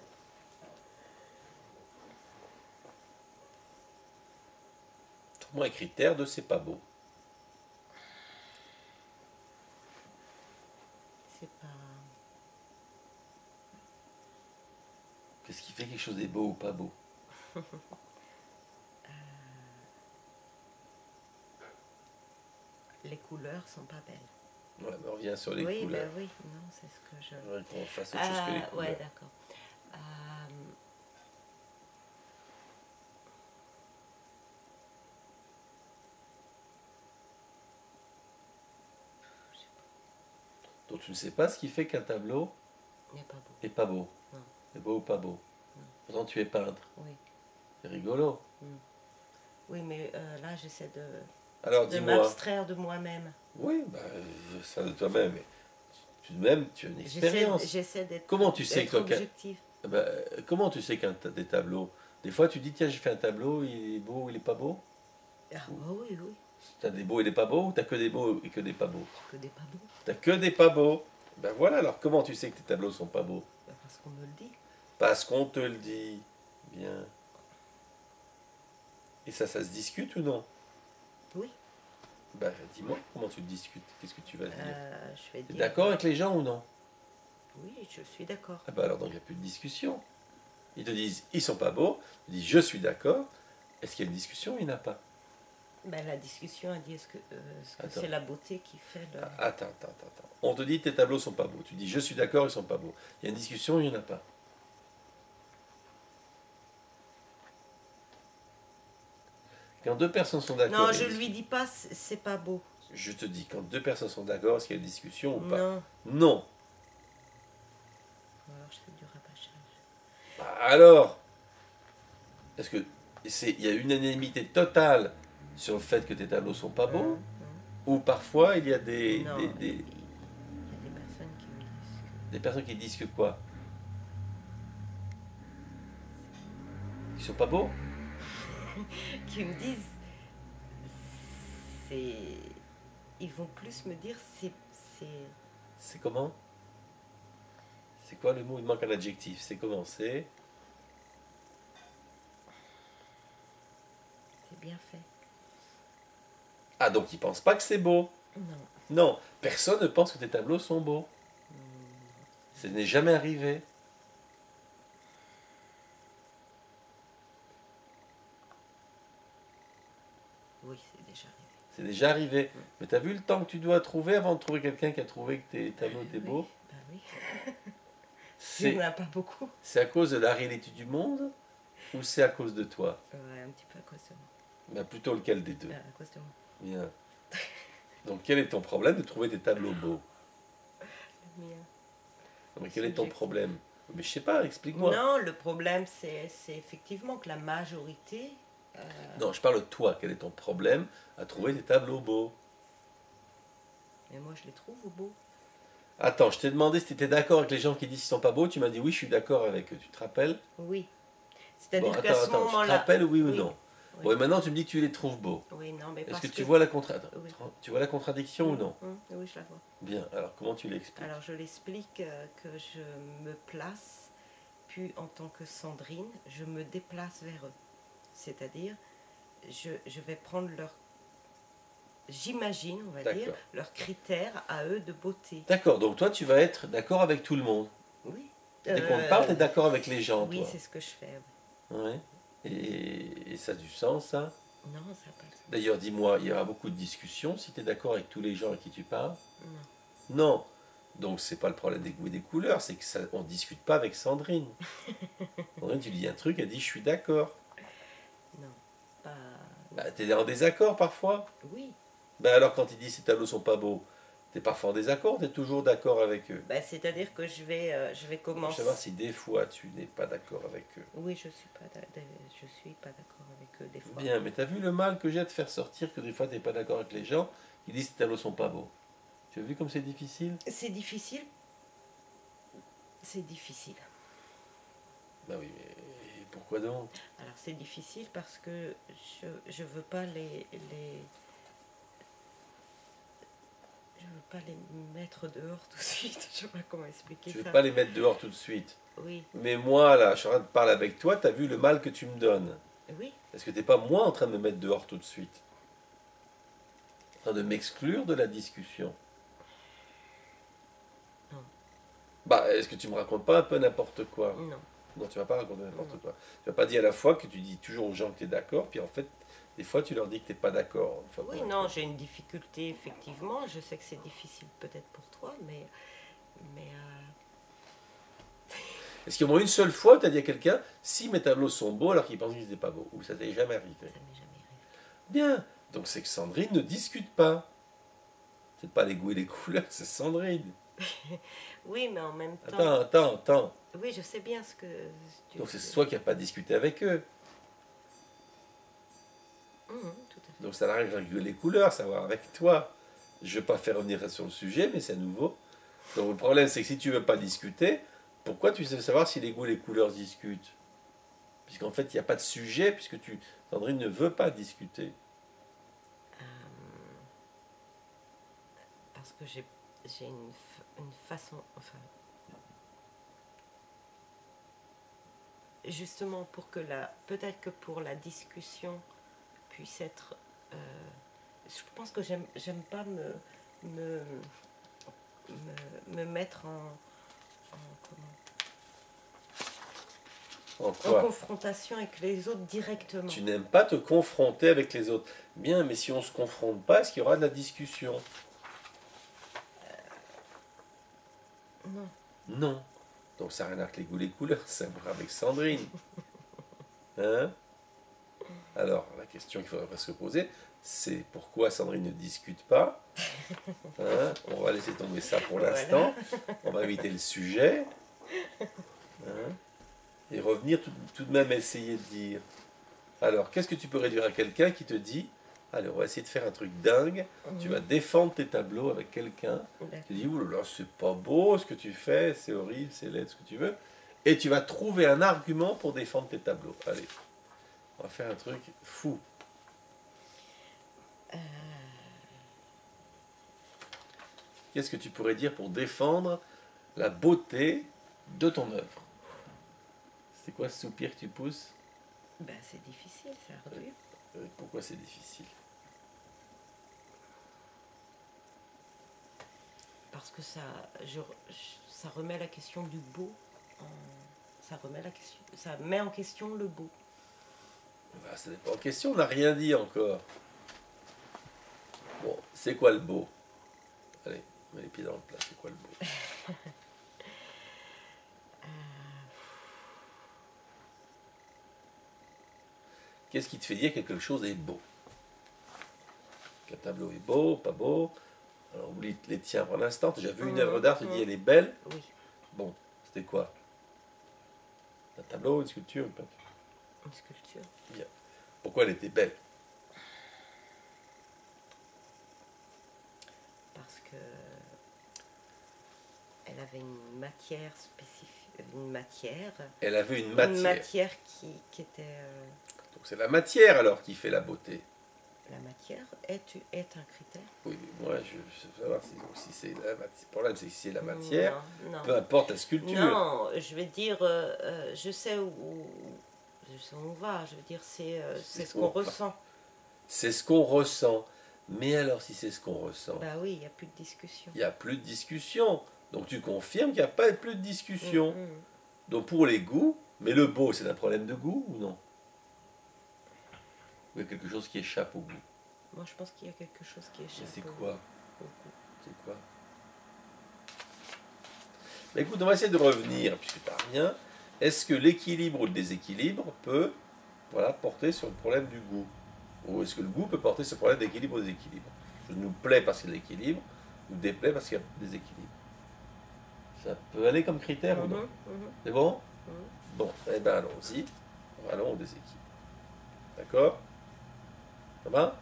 Trouve-moi un critère de c'est pas beau. C'est pas. Qu'est-ce qui fait quelque chose est beau ou pas beau? Les couleurs sont pas belles. Ouais, mais on revient sur les couleurs. Ben oui, non, c'est ce que je. J'aimerais qu'on fasse autre chose que les couleurs. Ouais, d'accord. Donc tu ne sais pas ce qui fait qu'un tableau n'est pas beau. Est pas beau. Non. Est beau ou pas beau? Non. Pourtant tu es peintre. Oui. C'est rigolo. Oui, mais là j'essaie de m'abstraire de moi-même. Oui, bah, ça de toi-même. Mais tout de même, tu as une expérience. J'essaie d'être comment tu sais objective. Comment tu sais qu'un des tableaux... Des fois tu dis, tiens, j'ai fait un tableau, il est beau, il est pas beau? Ah oui, oui. T'as des beaux et des pas beaux, ou t'as que des beaux et que des pas beaux? Que des pas beaux. T'as que des pas beaux. Ben voilà, alors comment tu sais que tes tableaux sont pas beaux? Parce qu'on me le dit. Parce qu'on te le dit. Bien. Et ça se discute ou non? Oui. Ben dis-moi, comment tu discutes? Qu'est-ce que tu vas dire? Je vais dire. T'es d'accord avec les gens ou non? Oui, je suis d'accord. Ah ben alors donc il n'y a plus de discussion. Ils te disent, ils sont pas beaux. Tu dis, je suis d'accord. Est-ce qu'il y a une discussion? Il n'y en a pas. Ben, la discussion a dit est-ce que c'est la beauté qui fait le... Attends. On te dit tes tableaux sont pas beaux. Tu dis je suis d'accord, ils sont pas beaux. Il y a une discussion, il n'y en a pas. Quand deux personnes sont d'accord... Non, je lui dis pas c'est pas beau. Je te dis, quand deux personnes sont d'accord, est-ce qu'il y a une discussion ou pas? Non. Non. Alors je fais du rabâchage. Bah alors, est-ce que il y a une unanimité totale sur le fait que tes tableaux sont pas beaux? Ou parfois il y a des... Non, il y a des personnes qui me disent que... Des personnes qui disent que quoi? Ils sont pas beaux? qui me disent c'est... Ils vont plus me dire C'est comment? C'est quoi le mot? Il manque un adjectif. C'est comment? C'est bien fait. Ah, donc ils pensent pas que c'est beau. Non. Non, personne ne pense que tes tableaux sont beaux. Ça n'est jamais arrivé. Oui, c'est déjà arrivé. C'est déjà arrivé. Mais t'as vu le temps que tu dois trouver avant de trouver quelqu'un qui a trouvé que tes tableaux étaient beaux? Ben oui. Il C'est n'y en a pas beaucoup. c'est à cause de la réalité du monde ou c'est à cause de toi? Ouais, un petit peu à cause de moi. Ben, plutôt lequel des deux? À cause de moi. Bien. Donc quel est ton problème de trouver tes tableaux beaux? Le mien. Non, mais quel est ton problème? Mais je sais pas, explique-moi. Non, le problème, c'est effectivement que la majorité. Non, je parle de toi. Quel est ton problème à trouver tes tableaux beaux? Mais moi, je les trouve beaux. Attends, je t'ai demandé si tu étais d'accord avec les gens qui disent qu'ils sont pas beaux. Tu m'as dit oui, je suis d'accord avec eux. Tu te rappelles? Oui. C'est-à-dire Bon, qu'à ce tu te moment-là. rappelles oui ou Oui. non? Oui. Bon, et maintenant tu me dis que tu les trouves beaux. Oui, non, mais Est-ce parce que que tu vois la Oui. tu vois la contradiction ou non? Oui, je la vois. Bien, alors comment tu l'expliques? Alors, je l'explique que je me place, puis en tant que Sandrine, je me déplace vers eux. C'est-à-dire, je vais prendre leur. J'imagine, on va dire, D'accord. leurs critères à eux de beauté. D'accord, donc toi tu vas être d'accord avec tout le monde. Oui. Dès qu'on te parle, tu es d'accord avec les gens, Oui, toi. c'est ce que je fais. Ouais. Et ça a du sens, ça? Non, ça n'a pas le sens. D'ailleurs, dis-moi, il y aura beaucoup de discussions si tu es d'accord avec tous les gens avec qui tu parles? Non. Non. Donc c'est pas le problème des goûts et des couleurs, c'est que ça, on discute pas avec Sandrine. Sandrine, tu dis un truc, elle dit je suis d'accord. Non, pas. Bah, t'es en désaccord parfois. Oui. Ben alors quand ils disent ces tableaux sont pas beaux, t'es parfois en désaccord, t'es toujours d'accord avec eux. Ben, c'est-à-dire que je vais Je veux commencer. savoir si des fois tu n'es pas d'accord avec eux. Oui, je suis pas d'accord avec eux des fois. Bien, mais t'as vu le mal que j'ai à te faire sortir que des fois t'es pas d'accord avec les gens qui disent que tes tableaux sont pas beaux. Tu as vu comme c'est difficile? C'est difficile. C'est difficile. Ben oui, mais pourquoi donc? Alors c'est difficile parce que je veux pas je veux pas les mettre dehors tout de suite. Je sais pas comment expliquer Tu veux ça. pas les mettre dehors tout de suite. Oui, Mais moi là, je suis en train de parler avec toi, t'as vu le mal que tu me donnes. oui. Est-ce que t'es pas moi en train de me mettre dehors tout de suite? En train de m'exclure de la discussion? Non. Bah, est-ce que tu me racontes pas un peu n'importe quoi? Non. Non, tu vas pas raconter n'importe Non. quoi. Tu vas pas dire à la fois que tu dis toujours aux gens que tu es d'accord, puis en fait, des fois, tu leur dis que tu n'es pas d'accord. Enfin, Oui, bon, non, j'ai une difficulté effectivement. Je sais que c'est difficile peut-être pour toi, mais Est-ce qu'il y a au moins une seule fois où tu as dit à quelqu'un, si mes tableaux sont beaux alors qu'ils pensaient qu'ils n'étaient pas beaux? Ou ça t'est jamais arrivé? ça m'est jamais arrivé. Bien. Donc c'est que Sandrine ne discute pas. C'est pas les goûts et les couleurs, c'est Sandrine. Oui, mais en même temps. Attends. Oui, je sais bien ce que tu Donc c'est veux. toi qui n'as pas discuté avec eux. Tout à fait. Donc ça n'arrive avec les couleurs, ça va voir avec toi. Je ne veux pas faire revenir sur le sujet, mais c'est à nouveau. Donc le problème, c'est que si tu ne veux pas discuter, pourquoi tu veux savoir si les goûts et les couleurs discutent? Puisqu'en fait, il n'y a pas de sujet, puisque Sandrine ne veut pas discuter. Parce que j'ai une façon. Enfin. Justement, pour que peut-être que pour la discussion puisse être. Je pense que j'aime pas me mettre En en quoi? confrontation avec les autres directement. Tu n'aimes pas te confronter avec les autres. Bien, mais si on ne se confronte pas, est-ce qu'il y aura de la discussion? Non. Non. Donc ça n'a rien à voir avec les goûts et les couleurs, ça a à voir avec Sandrine. Hein? Alors, la question qu'il faudrait se poser, c'est pourquoi Sandrine ne discute pas? Hein? On va laisser tomber ça pour l'instant. On va éviter le sujet. Hein? Et revenir tout de même essayer de dire. Alors, qu'est-ce que tu peux réduire à quelqu'un qui te dit, allez, on va essayer de faire un truc dingue, tu vas défendre tes tableaux avec quelqu'un, tu dis, ouh là là, c'est pas beau ce que tu fais, c'est horrible, c'est laid, ce que tu veux, et tu vas trouver un argument pour défendre tes tableaux. Allez, on va faire un truc fou. Qu'est-ce que tu pourrais dire pour défendre la beauté de ton œuvre? C'est quoi ce soupir que tu pousses? Ben, c'est difficile, c'est ardu. Pourquoi c'est difficile? parce que ça remet la question du beau, ça met en question le beau. Bah, ça n'est pas en question, on n'a rien dit encore. Bon, c'est quoi le beau? Allez, on met les pieds dans le plat, c'est quoi le beau? Qu'est-ce qui te fait dire que quelque chose est beau? Qu'un tableau est beau, pas beau? Alors oublie les tiens pour l'instant, tu as déjà vu une œuvre d'art, tu dis elle est belle? Oui. Bon, c'était quoi? Un tableau, une sculpture, une peinture? Une sculpture. Bien. Pourquoi elle était belle? Parce que elle avait une matière spécifique, une matière. Elle avait une matière. Une matière qui était. Donc c'est la matière alors qui fait la beauté. La matière est un critère. Oui, mais moi je veux savoir si c'est la matière. Le problème c'est que si c'est la matière, non. peu importe la sculpture. Non, je vais dire, je sais où on va. Je veux dire, c'est ce qu'on ressent. C'est ce qu'on ressent. Mais alors si c'est ce qu'on ressent, bah oui, il n'y a plus de discussion. Il n'y a plus de discussion. Donc tu confirmes qu'il n'y a pas plus de discussion. Donc pour les goûts, mais le beau c'est un problème de goût ou non? Ou il y a quelque chose qui échappe au goût? Moi je pense qu'il y a quelque chose qui échappe c'est au quoi? goût. C'est quoi? Mais écoute, on va essayer de revenir, puisque tu n'as rien. Est-ce que l'équilibre ou le déséquilibre peut porter sur le problème du goût? Ou est-ce que le goût peut porter sur le problème d'équilibre ou déséquilibre? Je nous plaît parce qu'il y a de l'équilibre, nous déplaît parce qu'il y a des équilibres. Ça peut aller comme critère ou non? C'est bon? Bon, eh bien allons-y. Allons au déséquilibre. D'accord? Ça va?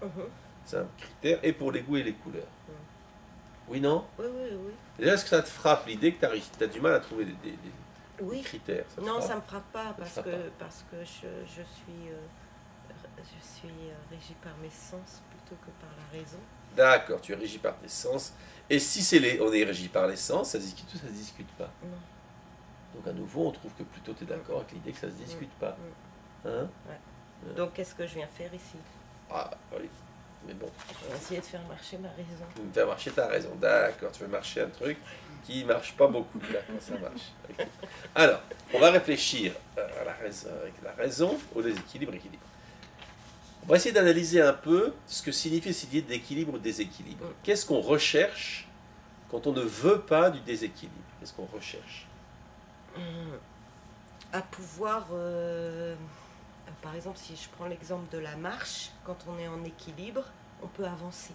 C'est un critère, et pour les goûts et les couleurs. Oui, non? Oui. Déjà, est-ce que ça te frappe l'idée que tu as du mal à trouver des critères? Non, ça ne me frappe pas, parce que je suis régie par mes sens plutôt que par la raison. D'accord, tu es régi par tes sens. Et si on est régi par les sens, ça se discute ou ça ne se discute pas? Non. Donc à nouveau, on trouve que plutôt tu es d'accord avec l'idée que ça ne se discute pas. Hein? Ouais. Donc qu'est-ce que je viens faire ici? Ah oui, mais bon. Je vais essayer de faire marcher ma raison. Faire marcher ta raison, d'accord. Tu veux marcher un truc qui ne marche pas beaucoup. D'accord, ça marche. Okay. Alors, on va réfléchir à la raison, avec la raison au déséquilibre, équilibre. On va essayer d'analyser un peu ce que signifie cette idée d'équilibre ou déséquilibre. Qu'est-ce qu'on recherche quand on ne veut pas du déséquilibre? Qu'est-ce qu'on recherche? À pouvoir, par exemple, si je prends l'exemple de la marche, quand on est en équilibre, on peut avancer.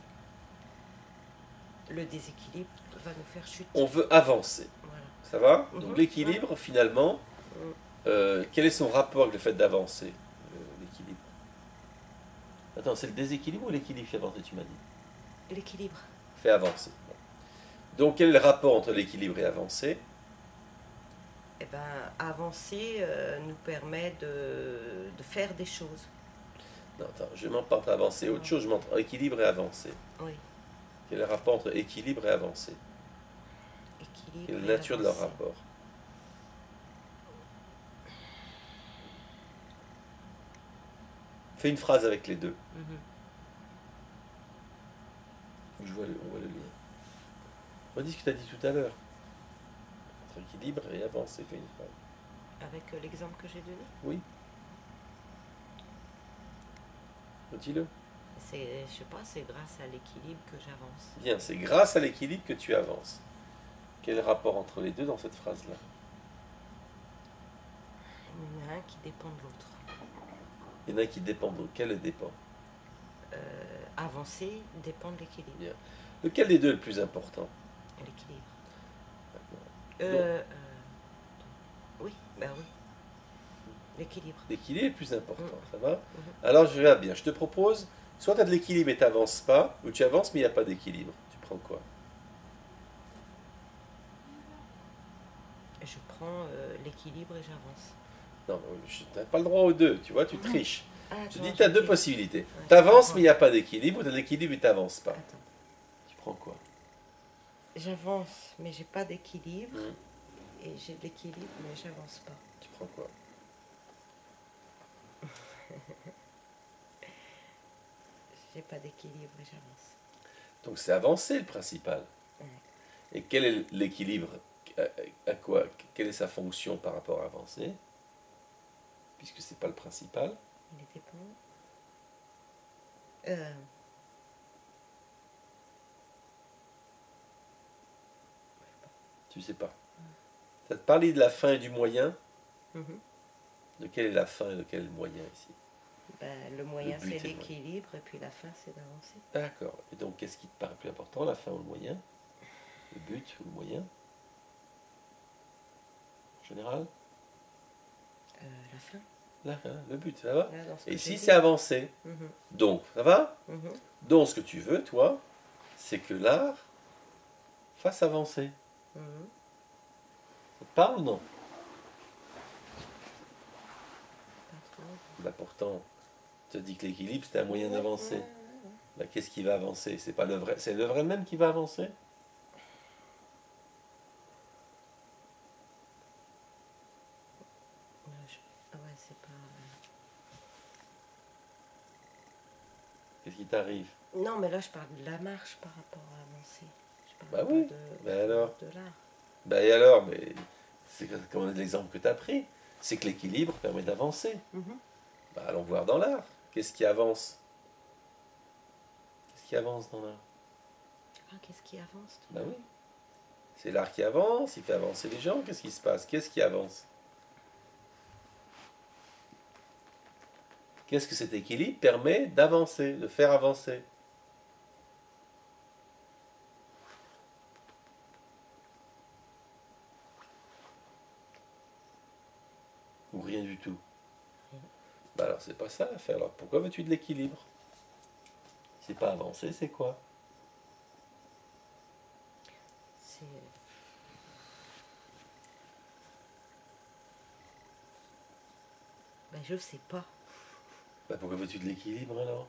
Le déséquilibre va nous faire chuter. On veut avancer. Voilà. Ça va? Donc l'équilibre, finalement, quel est son rapport avec le fait d'avancer? L'équilibre. Attends, c'est le déséquilibre ou l'équilibre qui fait avancer, tu m'as dit? L'équilibre. Fait avancer. Bon. Donc quel est le rapport entre l'équilibre et avancer? Eh bien, avancer nous permet de faire des choses. Non, attends, je m'en parle d'avancer autre chose, je m'entends équilibre et avancer. Oui. Quel est le rapport entre équilibre et avancer? Équilibre. Quelle est la nature de leur rapport? Fais une phrase avec les deux. On voit le lien. On dit ce que tu as dit tout à l'heure. Entre équilibre et avancer, fais une phrase. Avec l'exemple que j'ai donné? Oui. Dis-le. Je sais pas, c'est grâce à l'équilibre que j'avance. Bien, c'est grâce à l'équilibre que tu avances. Quel est le rapport entre les deux dans cette phrase-là? Il y en a un qui dépend de l'autre. Il y en a un qui dépend de l'autre. Quel dépend? Avancer dépend de l'équilibre. Bien. Lequel des deux est le plus important? L'équilibre. D'accord. Oui, ben oui. L'équilibre. L'équilibre est le plus important, ça va? Alors je vais bien. Je te propose, soit tu as de l'équilibre et tu n'avances pas, ou tu avances mais il n'y a pas d'équilibre. Tu prends quoi? Je prends l'équilibre et j'avance. Non, tu n'as pas le droit aux deux, tu vois, tu triches. Je dis, tu as deux possibilités. Ouais, tu avances mais il n'y a pas d'équilibre, ou tu as de l'équilibre et tu n'avances pas. Attends. Tu prends quoi? J'avance mais j'ai pas d'équilibre. Et j'ai de l'équilibre mais j'avance pas. Tu prends quoi? J'ai pas d'équilibre et j'avance. Donc c'est avancer le principal. Et quel est l'équilibre? À quoi? Quelle est sa fonction par rapport à avancer? Puisque c'est pas le principal. Il est dépendant. Tu sais pas. Ça te parlait de la fin et du moyen. Mhm. De quelle est la fin et de quel est le moyen ici? Ben, le moyen, Le but c'est est le l'équilibre, et puis la fin, c'est d'avancer. D'accord. Et donc, qu'est-ce qui te paraît plus important, la fin ou le moyen? Le but ou le moyen? En général? La fin, Là, hein, le but, ça va? là, dans ce Et que ici, j'ai c'est dit. avancer. Mhm. Donc, ça va? Mhm. Donc, ce que tu veux, toi, c'est que l'art fasse avancer. Mhm. Ça te parle ou non? Pas trop. Bah pourtant, tu te dis que l'équilibre, c'est un moyen d'avancer. Bah, qu'est-ce qui va avancer? C'est pas l'œuvre, c'est l'œuvre elle-même qui va avancer? Ouais, c'est pas. Qu'est-ce qui t'arrive? Non, mais là, je parle de la marche par rapport à avancer. Je Bah parle oui, pas bah alors? de l'art. Bah et alors? Mais c'est comme l'exemple que tu as pris. C'est que l'équilibre permet d'avancer. Mhm. Bah allons voir dans l'art. Qu'est-ce qui avance? Qu'est-ce qui avance dans l'art? Ah, qu'est-ce qui avance, toi? Bah oui. C'est l'art qui avance, il fait avancer les gens. Qu'est-ce qui se passe? Qu'est-ce qui avance? Qu'est-ce que cet équilibre permet d'avancer, de faire avancer? Ou rien du tout? Bah alors c'est pas ça l'affaire. Alors pourquoi veux-tu de l'équilibre? C'est pas avancer, c'est quoi? C'est. Ben, je sais pas. Bah pourquoi veux-tu de l'équilibre alors?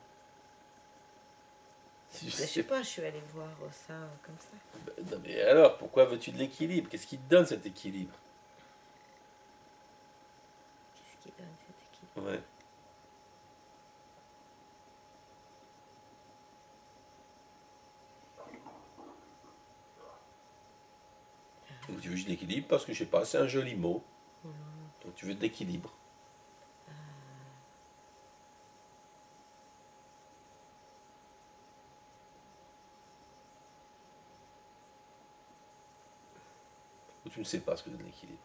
Si Ben, je je sais sais pas, je suis allée voir ça comme ça. Bah, non mais alors, pourquoi veux-tu de l'équilibre? Qu'est-ce qui te donne cet équilibre? Qu'est-ce qui donne cet équilibre? Ouais. Donc tu veux juste de l'équilibre parce que je sais pas, c'est un joli mot. Donc tu veux de l'équilibre. Ou tu ne sais pas ce que c'est de l'équilibre.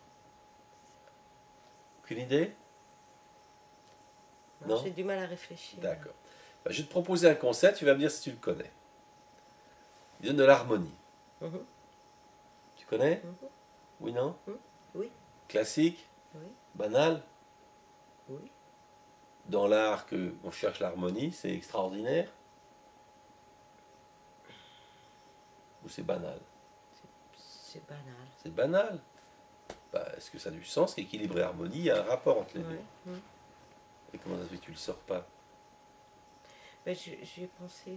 Aucune idée? Non? J'ai du mal à réfléchir. D'accord. Bah, je vais te proposer un concept, tu vas me dire si tu le connais. Il donne de l'harmonie. Mhm. Tu connais? Mhm. Oui, non? Oui, Classique? oui, Banal? oui. Dans l'art que on cherche l'harmonie, c'est extraordinaire? Ou c'est banal? C'est banal. C'est banal. Bah, est-ce que ça a du sens qu'équilibre et harmonie, il y a un rapport entre les deux? Ouais. Mhm. Et comment ça se fait que tu le sors pas? Ben, j'y ai pensé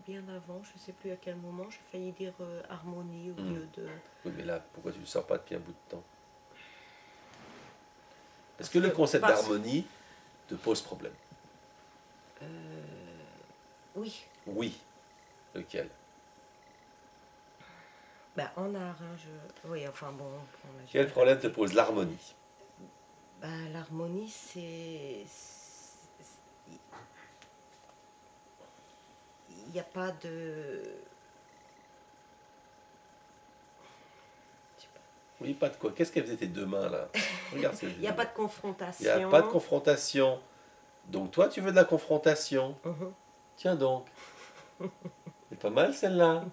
bien avant, je sais plus à quel moment, j'ai failli dire harmonie au lieu de. Oui, mais là, pourquoi tu le sors pas depuis un bout de temps? Est-ce Parce que le que- concept parce- d'harmonie te pose problème? Oui, Oui. Lequel? ben, en art, hein, je. Oui, enfin bon. on a Quel jamais problème te répété. pose l'harmonie? Ben, l'harmonie, il n'y a pas de. Je sais pas. Oui, pas de quoi. Qu'est-ce qu'elles faisaient tes deux mains là? Regarde ces Il n'y a pas de Il confrontation. n'y a pas de confrontation. Donc toi, tu veux de la confrontation. Mhm. Tiens donc. C'est pas mal celle-là.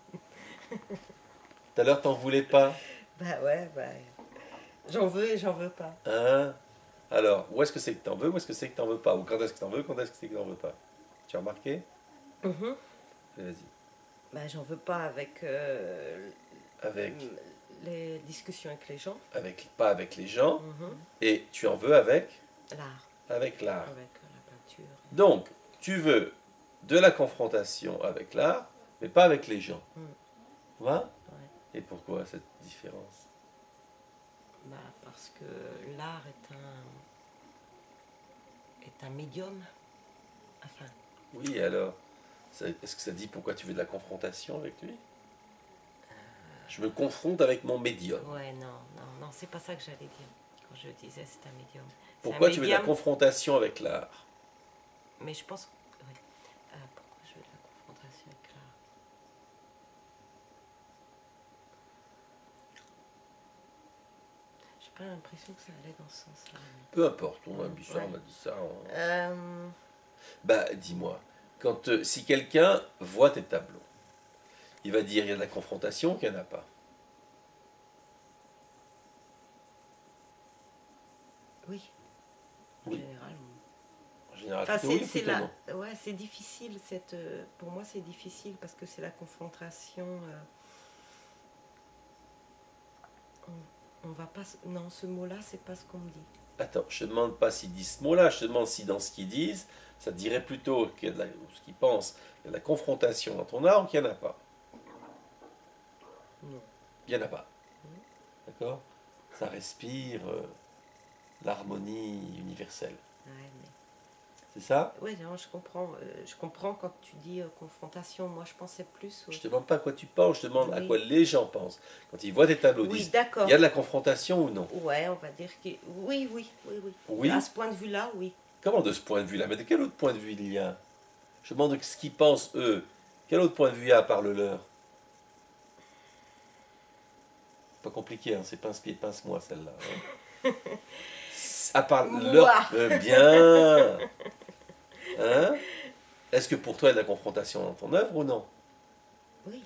Tout à l'heure, t'en voulais pas. Ben ouais, ben. J'en veux et j'en veux pas. Hein? Alors, où est-ce que c'est que t'en veux, où est-ce que c'est que t'en veux pas? Ou quand est-ce que t'en veux, quand est-ce que c'est que t'en veux pas? Tu as remarqué? Mhm. Vas-y. Ben, j'en veux pas avec Avec, les discussions avec les gens. pas avec les gens. Mhm. Et tu en veux avec L'art, l'art. avec la peinture. Donc, tu veux de la confrontation avec l'art, mais pas avec les gens. Mm. Tu vois? Ouais. Et pourquoi cette différence? Bah, parce que l'art est un médium. Enfin, Oui, alors, est-ce que ça dit pourquoi tu veux de la confrontation avec lui? Je me confronte avec mon médium. Ouais, non, c'est pas ça que j'allais dire quand je disais c'est un médium. Pourquoi un tu veux de la médium, confrontation avec l'art? mais je pense. Ouais. Pourquoi je veux de la confrontation avec l'art? J'ai pas l'impression que ça allait dans ce sens-là. Peu importe, on a dit ça, Ouais. on a dit ça. Euh, Bah, dis-moi, si quelqu'un voit tes tableaux, il va dire il y a de la confrontation, qu'il n'y en a pas. oui, Oui. généralement. En général, Enfin, plutôt oui ou plutôt non. ouais, c'est difficile. Pour moi, c'est difficile parce que c'est la confrontation. On va pas. Non, ce mot-là, c'est pas ce qu'on me dit. Attends, je te demande pas s'ils disent ce mot-là, je te demande si dans ce qu'ils disent, ça te dirait plutôt qu'il y a ou ce qu'ils pensent, il y a de la confrontation dans ton art ou qu'il n'y en a pas. Non. Il n'y en a pas. D'accord? Ça respire l'harmonie universelle. Ouais, mais... C'est ça? Ouais, non, je comprends. Je comprends quand tu dis confrontation. Moi, je pensais plus. Je te demande pas à quoi tu penses, je te demande à Oui. quoi les gens pensent. Quand ils voient tes tableaux, ils Oui, disent, d'accord. il y a de la confrontation ou non? Ouais, on va dire que oui. Oui? À ce point de vue-là, oui. Comment de ce point de vue-là? Mais de quel autre point de vue il y a? Je demande ce qu'ils pensent eux. Quel autre point de vue il y a à part le leur? Pas compliqué, hein, c'est pince-pied, pince-moi celle-là. Hein. À part leur... bien. Hein? Est-ce que pour toi il y a de la confrontation dans ton œuvre ou non? Oui.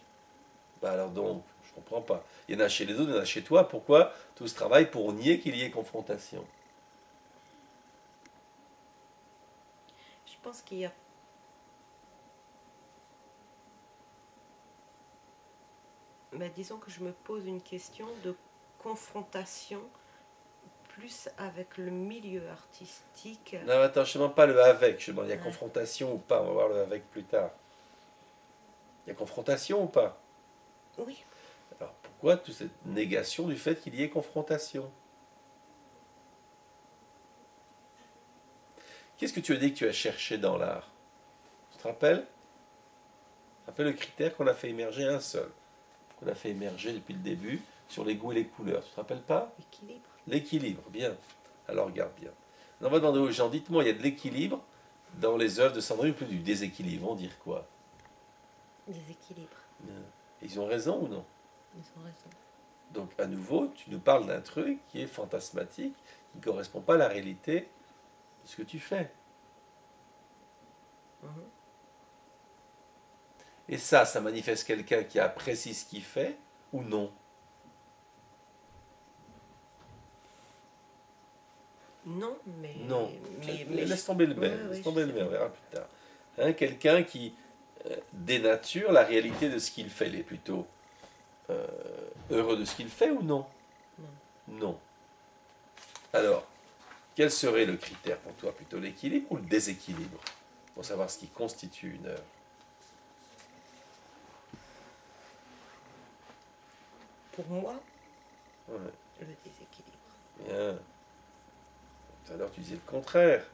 Bah alors donc, je comprends pas. Il y en a chez les autres, il y en a chez toi. Pourquoi tout ce travail pour nier qu'il y ait confrontation? Je pense qu'il y a. Mais disons que je me pose une question de confrontation plus avec le milieu artistique. Non, attends, je ne demande pas le avec. Je demande il y a confrontation ou pas. On va voir le avec plus tard. Il y a confrontation ou pas? Oui. Alors pourquoi toute cette négation du fait qu'il y ait confrontation? Qu'est-ce que tu as dit que tu as cherché dans l'art? Tu te rappelles? Tu te rappelles le critère qu'on a fait émerger un seul, qu'on a fait émerger depuis le début sur les goûts et les couleurs. Tu te rappelles pas? L'équilibre. L'équilibre, bien. Alors regarde bien. On va demander aux gens, dites-moi, il y a de l'équilibre dans les œuvres de Sandrine ou plus du déséquilibre? On va dire quoi? Déséquilibre. Bien. Ils ont raison ou non? Ils ont raison. Donc à nouveau, tu nous parles d'un truc qui est fantasmatique, qui ne correspond pas à la réalité de ce que tu fais. Et ça manifeste quelqu'un qui apprécie ce qu'il fait ou non? Non, mais. Non. Mais Laisse tomber le Ouais, même, ouais, laisse tomber je le sais. même, on verra plus tard. Hein, quelqu'un qui dénature la réalité de ce qu'il fait, il est plutôt heureux de ce qu'il fait ou non? Non. Alors, quel serait le critère pour toi? Plutôt l'équilibre ou le déséquilibre? Pour savoir ce qui constitue une œuvre. Pour moi, Ouais. le déséquilibre. Bien. Tout à l'heure, tu disais le contraire.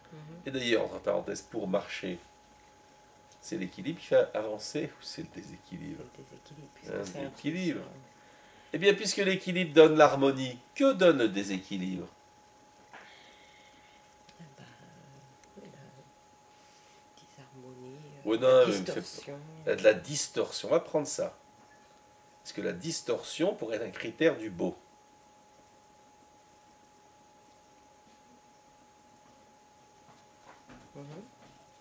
Et d'ailleurs, entre parenthèses, pour marcher, c'est l'équilibre qui fait avancer ou c'est le déséquilibre? Le déséquilibre. Puisque Un c'est déséquilibre. intuition. Eh bien, puisque l'équilibre donne l'harmonie, que donne le déséquilibre? Oui, la disharmonie, Ouais, non, la mais il me fait distorsion. Il y a de la distorsion. On va prendre ça. Parce que la distorsion pourrait être un critère du beau.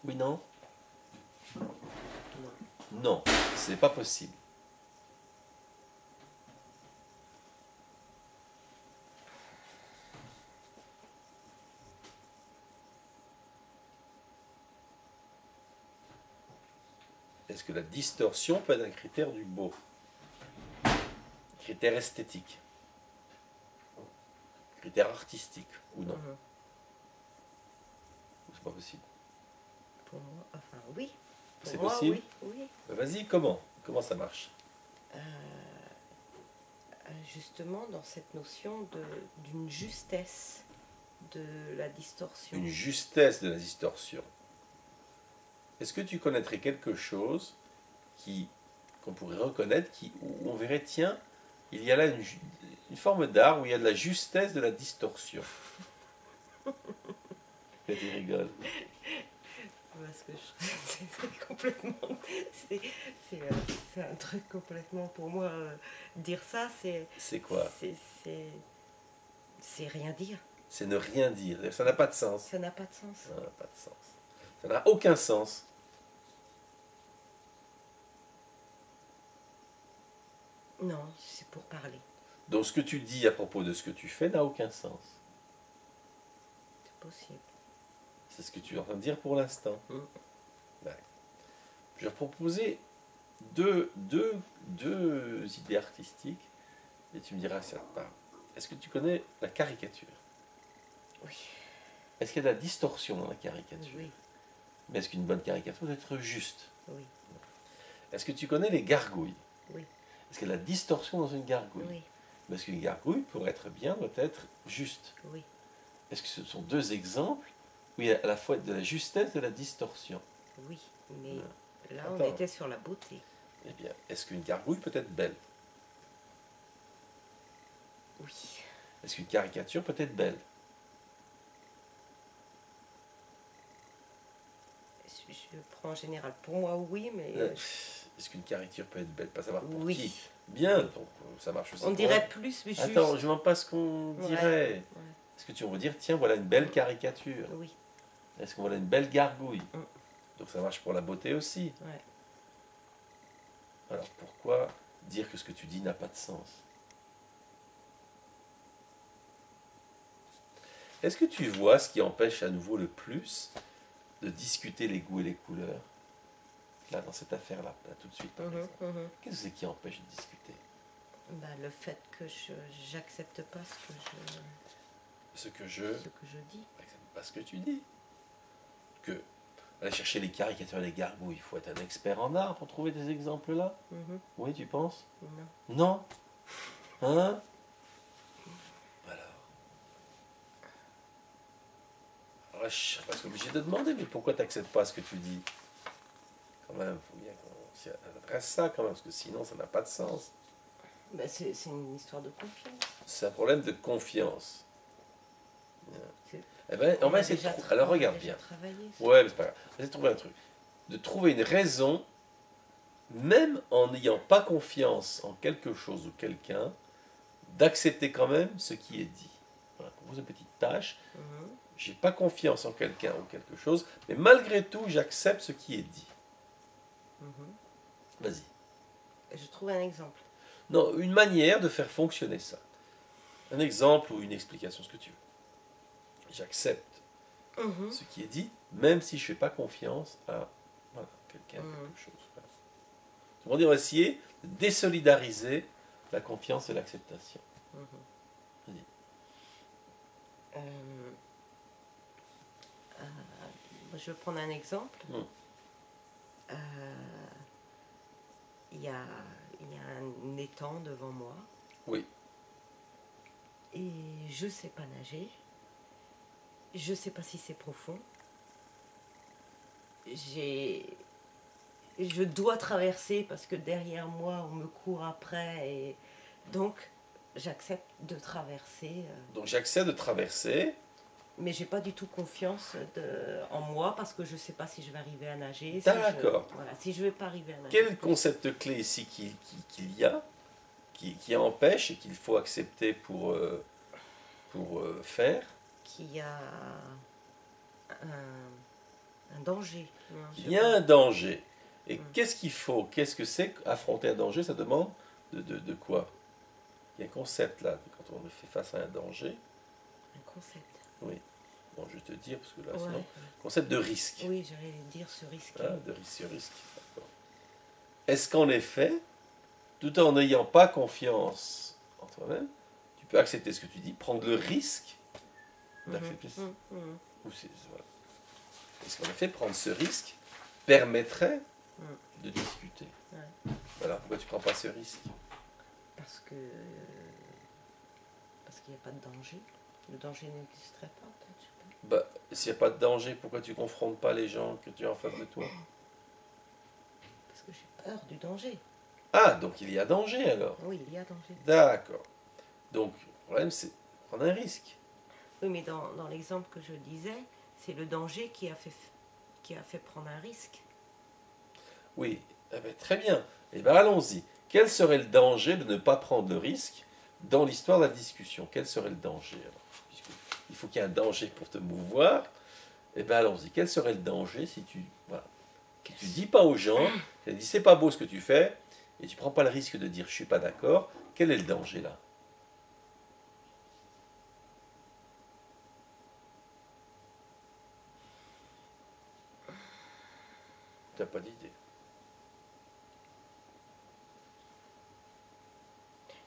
Oui, non? Non, c'est pas possible. Est-ce que la distorsion peut être un critère du beau? Critère esthétique? Critère artistique ou non? C'est pas possible. Pour moi, enfin oui. Pour C'est moi, possible? Oui. Vas-y, comment? Comment ça marche? Justement, dans cette notion d'une justesse de la distorsion. Une justesse de la distorsion. Est-ce que tu connaîtrais quelque chose qu'on pourrait reconnaître, où on verrait, tiens, il y a là une forme d'art où il y a de la justesse, de la distorsion. Et tu rigoles. Parce que c'est complètement. C'est un truc complètement. Pour moi, dire ça, c'est. C'est quoi? C'est rien dire. C'est ne rien dire. Ça n'a pas de sens. Ça n'a pas de sens. Ça n'a pas de sens. Ça n'a aucun sens. Non, c'est pour parler. Donc ce que tu dis à propos de ce que tu fais n'a aucun sens. C'est possible. C'est ce que tu es en train de dire pour l'instant. Ouais. Je vais proposer deux idées artistiques et tu me diras si ça te parle. Est-ce que tu connais la caricature? Oui. Est-ce qu'il y a de la distorsion dans la caricature? Oui. Mais est-ce qu'une bonne caricature doit être juste? Oui. Est-ce que tu connais les gargouilles? Oui. Est-ce qu'il y a de la distorsion dans une gargouille? Oui. Mais est-ce qu'une gargouille, pour être bien, doit être juste? Oui. Est-ce que ce sont deux exemples où il y a à la fois de la justesse et de la distorsion? Oui, mais là, Attends. on était sur la beauté. Eh bien, est-ce qu'une gargouille peut être belle? Oui. Est-ce qu'une caricature peut être belle? Je prends en général. Pour moi, oui, mais. Est-ce qu'une caricature peut être belle? Pas savoir pour Oui. qui. Bien, donc ça marche aussi. On dirait plus, mais juste. Attends, je ne demande pas ce qu'on dirait. Ouais. Est-ce que tu vas dire, tiens, voilà une belle caricature? Oui. Est-ce qu'on voilà une belle gargouille? Mm. Donc ça marche pour la beauté aussi. Ouais. Alors pourquoi dire que ce que tu dis n'a pas de sens? Est-ce que tu vois ce qui empêche à nouveau le plus de discuter les goûts et les couleurs? Là, dans cette affaire-là, là, tout de suite, par exemple. Qu'est-ce que c'est qui empêche de discuter? Bah, le fait que j'accepte pas ce que je dis. Pas ce que tu dis. Que aller chercher les caricatures et les gargouilles, il faut être un expert en art pour trouver des exemples là. Oui, tu penses? Non. Non. Hein? Alors, je serais pas obligé de demander, mais pourquoi tu n'acceptes pas ce que tu dis? Quand même, il faut bien qu'on s'y adresse ça quand même, parce que sinon ça n'a pas de sens. Bah, c'est une histoire de confiance. C'est un problème de confiance. Eh ben, on va essayer de trouver. Alors regarde bien. Ouais, mais c'est pas grave. On va essayer de trouver un truc. De trouver une raison, même en n'ayant pas confiance en quelque chose ou quelqu'un, d'accepter quand même ce qui est dit. Voilà, pour vous une petite tâche. J'ai pas confiance en quelqu'un ou quelque chose, mais malgré tout, j'accepte ce qui est dit. Vas-y. Je trouve un exemple. Non, une manière de faire fonctionner ça. Un exemple ou une explication, ce que tu veux. J'accepte ce qui est dit, même si je ne fais pas confiance à voilà, quelqu'un, quelque chose. Voilà. On va essayer de désolidariser la confiance et l'acceptation. Vas-y. Je vais prendre un exemple. Il y a un étang devant moi. Oui. Et je ne sais pas nager. Je ne sais pas si c'est profond. Je dois traverser parce que derrière moi, on me court après. Et donc, j'accepte de traverser. Donc, j'accepte de traverser. Mais j'ai pas du tout confiance en moi parce que je sais pas si je vais arriver à nager. D'accord. Si je vais pas arriver à nager. Quel concept clé ici qu'il y a, qui empêche et qu'il faut accepter pour faire? Qu'il y a un danger. Il y a un danger. Et qu'est-ce qu'il faut? Qu'est-ce que c'est affronter un danger? Ça demande de quoi? Il y a un concept là, quand on fait face à un danger. Un concept. Oui. Bon, je vais te dire, parce que là, sinon. Concept de risque. Oui, j'allais dire ce risque. Ah, de risque sur risque. Est-ce qu'en effet, tout en n'ayant pas confiance en toi-même, tu peux accepter ce que tu dis, prendre le risque d'accepter ça? Voilà. Est-ce qu'en effet, prendre ce risque permettrait de discuter? Alors, pourquoi tu ne prends pas ce risque? Parce qu'il n'y a pas de danger. Le danger n'existerait pas, peut-être, je sais pas. Bah, s'il n'y a pas de danger, pourquoi tu ne confrontes pas les gens que tu as en face de toi? Parce que j'ai peur du danger. Ah, donc il y a danger alors. Oui, il y a danger. D'accord. Donc, le problème, c'est prendre un risque. Oui, mais dans l'exemple que je disais, c'est le danger qui a fait prendre un risque. Oui, eh ben, très bien. Eh bien, allons-y. Quel serait le danger de ne pas prendre le risque dans l'histoire de la discussion? Quel serait le danger alors? Il faut qu'il y ait un danger pour te mouvoir. Eh bien, allons-y. Quel serait le danger si tu... Voilà. Tu dis pas aux gens, tu dis c'est pas beau ce que tu fais, et tu prends pas le risque de dire je suis pas d'accord. Quel est le danger là? Tu n'as pas d'idée.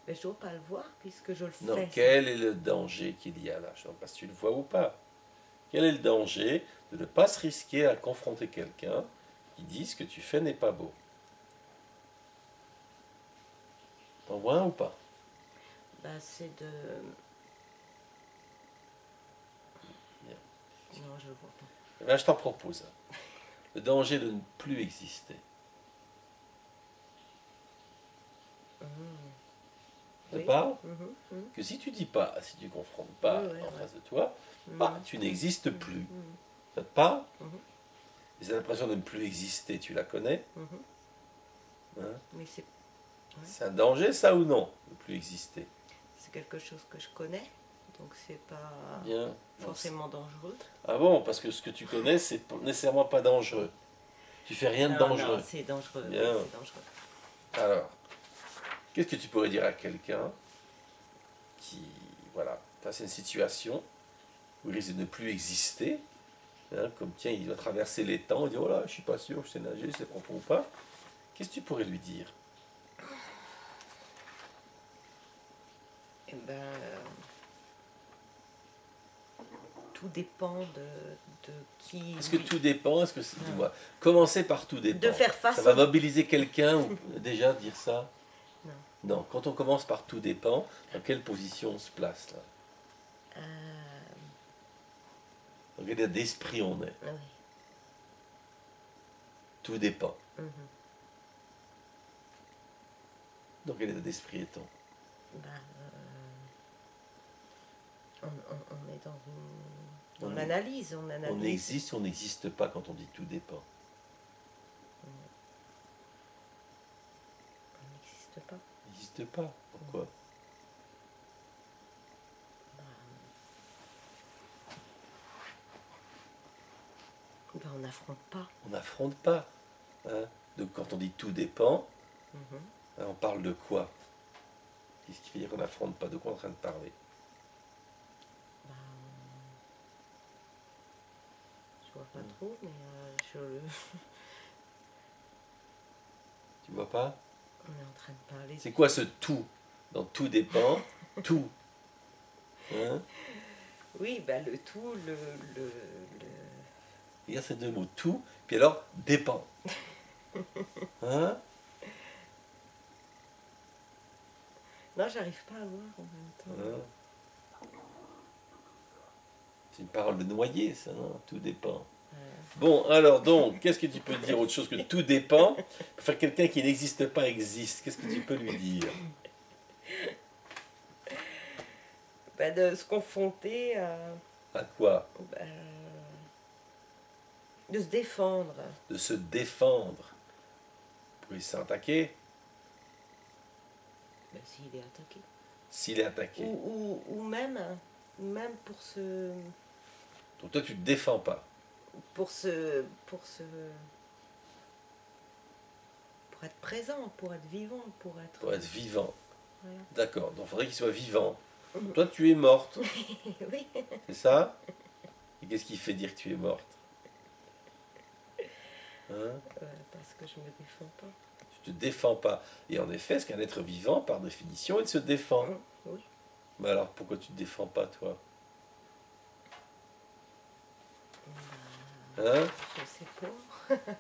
Mais je ne dois pas le voir puisque je le fais. Non, quel est le danger qu'il y a là? Je ne sais pas si tu le vois ou pas. Quel est le danger de ne pas se risquer à confronter quelqu'un qui dit ce que tu fais n'est pas beau? T'en vois un ou pas? Ben, c'est de... Bien. Non, je ne le vois pas. Eh bien, je t'en propose un. Le danger de ne plus exister. Ça te parle? Que si tu dis pas, si tu confrontes pas en face de toi, bah, tu n'existes plus. Ça te parle? Et cette impression de ne plus exister, tu la connais? Hein? Mais C'est un danger, ça ou non, de ne plus exister? c'est quelque chose que je connais, donc c'est pas Bien. forcément dangereux. Ah bon, parce que ce que tu connais, c'est nécessairement pas dangereux. Tu fais rien de dangereux. Non, c'est dangereux. Bien. Oui, c'est dangereux. Alors, qu'est-ce que tu pourrais dire à quelqu'un qui, voilà, face à une situation où il risque de ne plus exister, hein, comme tiens, il doit traverser les temps, il dit oh là, je suis pas sûr, je sais nager, c'est profond ou pas. Qu'est-ce que tu pourrais lui dire? Eh ben, tout dépend de qui... Est-ce que tout dépend? Est-ce que dis-moi, commencer par tout dépend. De faire face ça va mobiliser quelqu'un ou déjà dire ça? Non. Non, quand on commence par tout dépend, dans quelle position on se place là? Dans quel état d'esprit on est? Oui. Tout dépend. Dans quel état d'esprit est-on? Ben, on est dans l'analyse. On existe ou on n'existe pas quand on dit tout dépend? On n'existe pas. On n'existe pas. Pourquoi? Ben, on n'affronte pas. On n'affronte pas. Hein? Donc quand on dit tout dépend, hein, on parle de quoi? Qu'est-ce qui veut dire qu'on n'affronte pas? De quoi on est en train de parler? Je vois pas trop, mais Tu vois pas? on est en train de parler. C'est quoi ce tout? Dans tout dépend, tout. Hein? Oui, ben le tout, Il y a ces deux mots, tout, puis alors dépend. Hein? Non, j'arrive pas à voir en même temps. Hein? C'est une parole de noyer, ça, non? Tout dépend. Bon, alors donc, qu'est-ce que tu peux dire autre chose que tout dépend? Pour faire quelqu'un qui n'existe pas existe, qu'est-ce que tu peux lui dire? Ben, de se confronter À quoi? ben, de se défendre. De se défendre. Pour s'attaquer? Ben, s'il est attaqué. S'il est attaqué. Ou même pour se... Donc toi, tu ne te défends pas. Pour être présent, pour être vivant, pour être... Pour être vivant. Voilà. D'accord, donc il faudrait qu'il soit vivant. Toi, tu es morte. Oui. C'est ça? Et qu'est-ce qui fait dire que tu es morte? Hein? Parce que je ne me défends pas. Tu te défends pas. Et en effet, ce qu'un être vivant, par définition, il se défend. Oui. Mais alors, pourquoi tu te défends pas, toi? Hein? Je sais pas.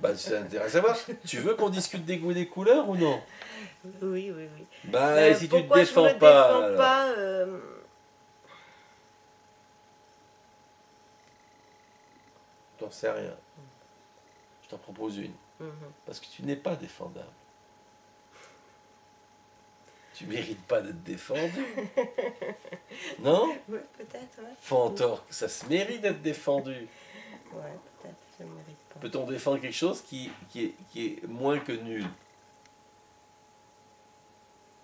Bah, c'est intéressant à savoir. Tu veux qu'on discute des goûts et des couleurs ou non? Oui. Bah, si tu te pourquoi défends je me pas. défends alors. pas T'en sais rien. Je t'en propose une. Parce que tu n'es pas défendable. Tu mérites pas d'être défendu. Non? Oui, peut-être, ouais. Fantor, ça se mérite d'être défendu. Ouais, peut-être, je ne mérite pas. Peut-on défendre quelque chose qui est moins que nul?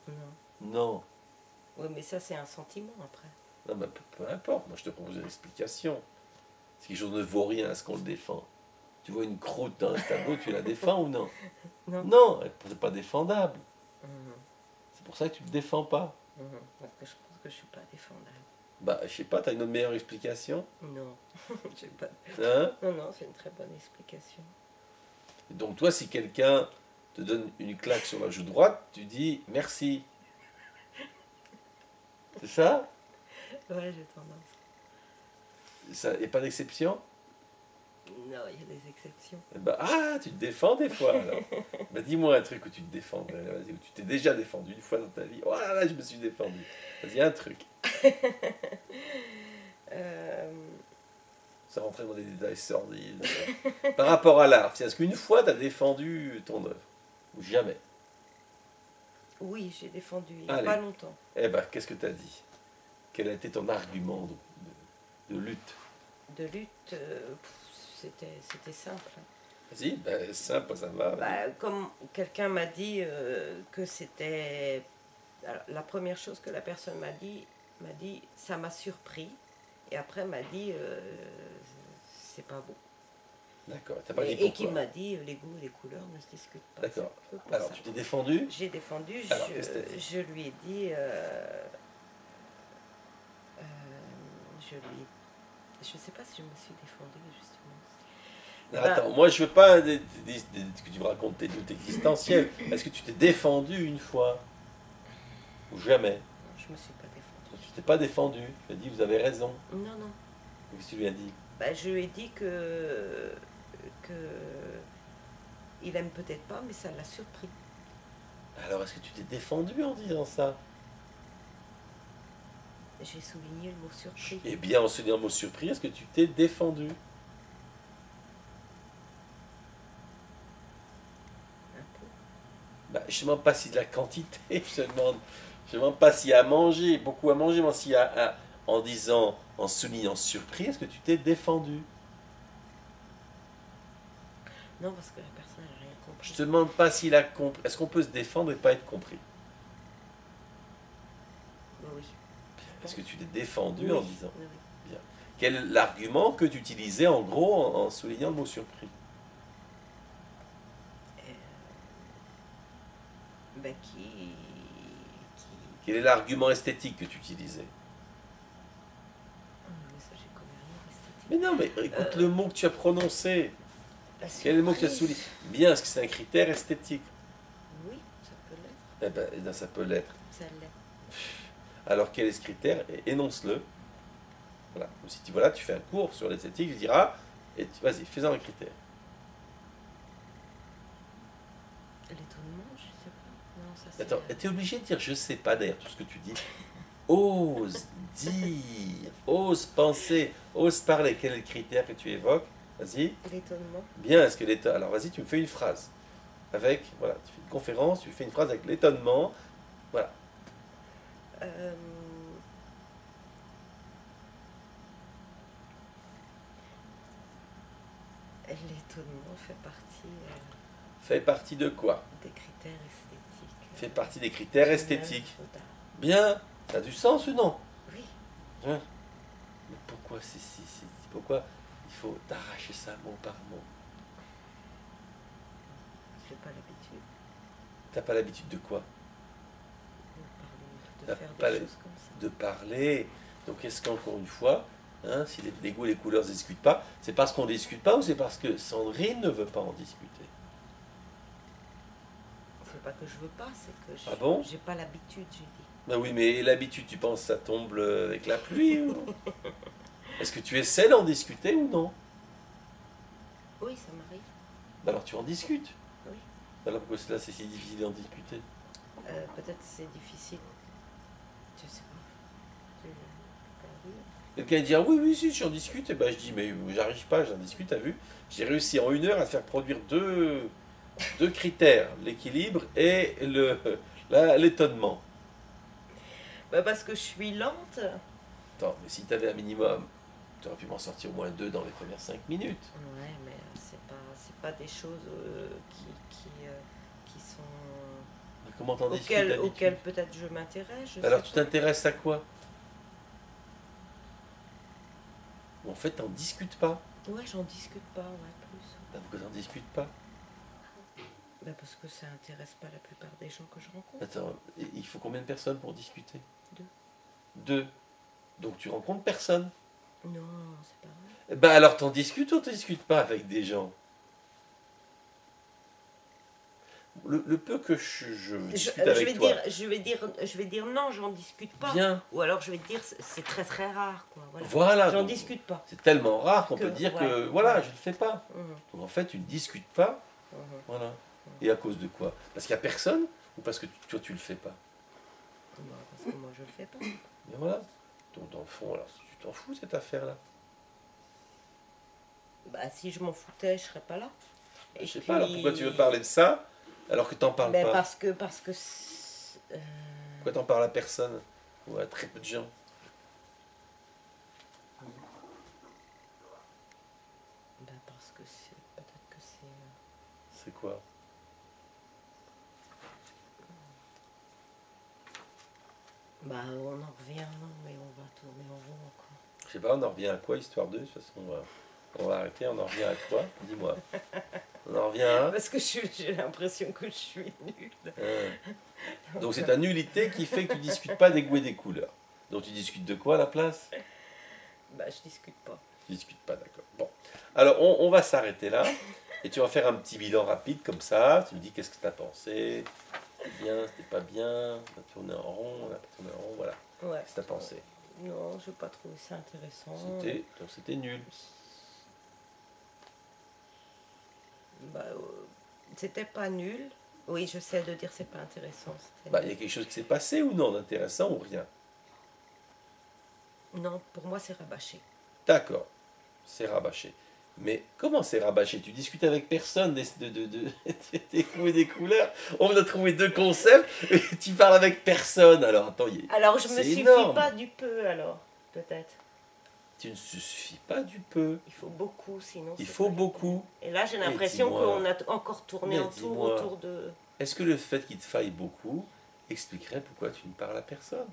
Non. Non. Oui, mais ça, c'est un sentiment après. Non, mais peu importe. Moi, je te propose une explication. Si quelque chose ne vaut rien, est-ce qu'on le défend? Tu vois une croûte dans un tableau, tu la défends ou non? Non. Non, elle n'est pas défendable. Mhm. C'est pour ça que tu ne te défends pas. Mhm. Parce que je pense que je ne suis pas défendable. Bah, je sais pas, tu as une autre meilleure explication? Non. J'ai pas... Hein? Non, non, c'est une très bonne explication. Et donc, toi, si quelqu'un te donne une claque sur la joue droite, tu dis merci. C'est ça? Ouais, j'ai tendance. Il n'y a pas d'exception? Non, il y a des exceptions. Eh ben, ah, tu te défends des fois alors. Bah, dis-moi un truc où tu te défends. Vas-y, où tu t'es déjà défendu une fois dans ta vie. Oh là là, je me suis défendu. Vas-y, un truc. Ça rentrait dans des détails sordides. Par rapport à l'art, est-ce qu'une fois tu as défendu ton œuvre? Ou jamais? Oui, j'ai défendu il n'y a Allez. pas longtemps. Eh ben, qu'est-ce que tu as dit? Quel a été ton argument de lutte? De lutte, c'était simple. Vas-y, ben, simple, ça va. Bah, comme quelqu'un m'a dit que c'était... Alors, la première chose que la personne m'a dit, ça m'a surpris. Et après, m'a dit, c'est pas beau. D'accord, t'as pas dit Et pourquoi. qui m'a dit, les goûts et les couleurs ne se discutent pas. D'accord. C'est un peu pour Alors, ça. tu t'es défendu? J'ai défendu, Alors, qu'est-ce que t'as dit? je lui ai dit... je sais pas si je me suis défendue, justement. Non, Ben, attends, moi je veux pas que tu me racontes tes doutes existentiels. Est-ce que tu t'es défendu une fois? Ou jamais? non, je me suis pas défendue. Tu t'es pas défendu. Tu as dit, vous avez raison. Non, non. Qu'est-ce que tu lui as dit? Ben, je lui ai dit que il aime peut-être pas, mais ça l'a surpris. Alors, est-ce que tu t'es défendu en disant ça? J'ai souligné le mot surpris. Eh bien, en se disant le mot surpris, est-ce que tu t'es défendu? Un peu. Bah, je ne demande pas si de la quantité, je demande pas s'il y a à manger, beaucoup à manger, mais s'il y a en disant, en soulignant surpris, est-ce que tu t'es défendu? Non, parce que la personne n'a rien compris. Je te demande pas s'il a compris. Est-ce qu'on peut se défendre et pas être compris? Oui. Est-ce que tu t'es défendu Oui, en disant? oui, oui. Bien. Quel est l'argument que tu utilisais en gros en soulignant le mot surpris? Ben, Quel est l'argument esthétique que tu utilisais? Mais ça, j'ai commis rien d'esthétique. Mais non, mais écoute le mot que tu as prononcé. La Quel est le mot que tu as surprise. souligné? Bien, est-ce que c'est un critère esthétique? Oui, ça peut l'être. Eh ben, ça peut l'être. Ça l'est. Alors quel est ce critère? Énonce-le. Voilà. Comme si tu, voilà, tu fais un cours sur l'esthétique, tu diras, et vas-y, fais-en un critère. L'étonnement, je sais pas. Non, ça c'est... Attends, tu es obligé de dire je sais pas derrière tout ce que tu dis. Ose dire, ose penser, ose parler. Quel est le critère que tu évoques? Vas-y. L'étonnement. Bien, est-ce que l'étonnement... Alors vas-y, tu me fais une phrase. Avec, voilà, tu fais une conférence, tu fais une phrase avec l'étonnement. Voilà. L'étonnement fait partie Fait partie de quoi? des critères esthétiques. Fait partie des critères d'une esthétiques. œuvre d'art. Bien, ça a du sens ou non? Oui. Hein? Mais pourquoi pourquoi il faut t'arracher ça mot par mot? J'ai pas l'habitude T'as pas l'habitude de quoi? de T'as faire pas des les- choses comme ça. De parler. Donc est-ce qu'encore une fois, hein, si les goûts et les couleurs ne se discutent pas, c'est parce qu'on ne discute pas ou c'est parce que Sandrine ne veut pas en discuter? C'est pas que je veux pas, c'est que Ah bon? j'ai pas l'habitude, j'ai dit. Ben oui, mais l'habitude, tu penses, ça tombe avec la pluie ou non? Est-ce que tu essaies d'en discuter ou non? Oui, ça m'arrive. Ben alors tu en discutes. Oui. Alors pourquoi cela c'est si difficile d'en discuter? Peut-être c'est difficile. Je sais pas. Je peux pas dire. Quelqu'un dit ah oui, oui, si, j'en discute, et ben je dis mais j'arrive pas, j'en discute, t'as vu? J'ai réussi en 1 heure à faire produire deux critères, l'équilibre et l'étonnement. Bah parce que je suis lente. Attends, mais si tu avais un minimum, tu aurais pu m'en sortir au moins 2 dans les premières 5 minutes. Ouais, mais c'est pas des choses qui sont Mais comment t'en discutes d'habitude? auxquelles peut-être je m'intéresse. Alors tu t'intéresses à quoi? En fait, t'en discutes pas. Ouais, j'en discute pas, ouais, plus. Ben, pourquoi t'en discutes pas? Bah parce que ça intéresse pas la plupart des gens que je rencontre. Attends, il faut combien de personnes pour discuter? 2. 2. Donc tu rencontres personne. Non, c'est pas vrai. Ben alors t'en discutes ou t'en discutes pas avec des gens? Le peu que je discute avec toi. Je vais dire non, j'en discute pas. Bien. Ou alors je vais te dire c'est très très rare, quoi. Voilà. J'en discute pas. C'est tellement rare qu'on peut dire que voilà, je ne le fais pas. Mhm. Donc en fait, tu ne discutes pas. Mhm. Voilà. Et à cause de quoi? Parce qu'il n'y a personne ou parce que toi tu le fais pas? Bah, parce que moi je le fais pas. Et voilà. Donc dans le fond, alors tu t'en fous cette affaire-là? Bah si je m'en foutais, je serais pas là. Je sais pas, alors pourquoi tu veux parler de ça alors que t'en parles pas? Parce que Pourquoi t'en parles à personne? Ou à très peu de gens? parce que c'est peut-être que c'est. C'est quoi? Bah on en revient, mais on va tourner en rond encore. Je sais pas, on en revient à quoi, histoire de toute façon, on va arrêter, on en revient à quoi? Dis-moi. On en revient à... Parce que j'ai l'impression que je suis nulle. Donc c'est ta nullité qui fait que tu discutes pas des goûts et des couleurs. Donc tu discutes de quoi à la place? Bah je discute pas. Tu discutes pas, d'accord. Bon. Alors on va s'arrêter là. Et tu vas faire un petit bilan rapide comme ça. Tu me dis qu'est-ce que tu as pensé. C'était bien, c'était pas bien. On a tourné en rond, on a pas tourné en rond, voilà. Ouais. Qu'est-ce que tu as pensé? Non, je n'ai pas trouvé ça intéressant. C'était nul. Bah, c'était pas nul. Oui, j'essaie de dire c'est pas intéressant. Bah, il y a quelque chose qui s'est passé ou non, d'intéressant ou rien? Non, pour moi c'est rabâché. D'accord, c'est rabâché. Mais comment c'est rabâché? Tu discutes avec personne des goûts et des couleurs. On a trouvé 2 concepts et tu parles avec personne. Alors attends, alors je me suffis pas du peu alors, peut-être. Tu ne suffis pas du peu. Il faut beaucoup, sinon. Il faut beaucoup. Et là j'ai l'impression qu'on a encore tourné autour de... Est-ce que le fait qu'il te faille beaucoup expliquerait pourquoi tu ne parles à personne?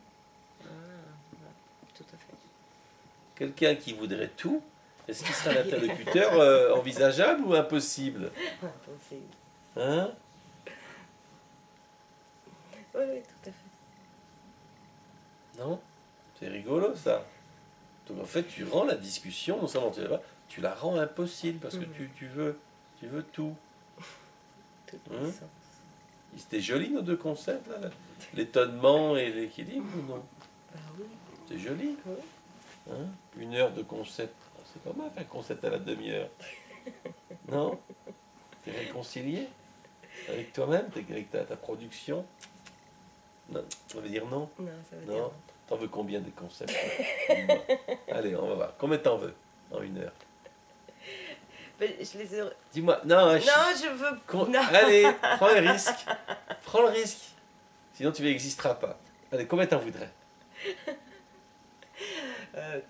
Tout à fait. Quelqu'un qui voudrait tout, est-ce qu'il serait un interlocuteur envisageable ou impossible? Impossible. Hein? Oui, tout à fait. Non? C'est rigolo ça. Donc en fait, tu rends la discussion, non seulement tu la rends impossible parce que tu veux tout. Hein? C'était joli nos 2 concepts là, l'étonnement et l'équilibre ou non? Bah oui. C'est joli. Oui. Hein? 1 heure de concept. C'est pas mal faire concept à la demi-heure. Non? T'es réconcilié avec toi-même, avec ta production? Non, ça veut dire non? Non, ça veut dire non. T'en veux combien des concepts? Allez, on va voir. Combien t'en veux en 1 heure? Mais je les ai... Dis-moi. Non, je veux... Non. Allez, prends le risque. Prends le risque. Sinon, tu n'existeras pas. Allez, combien t'en voudrais?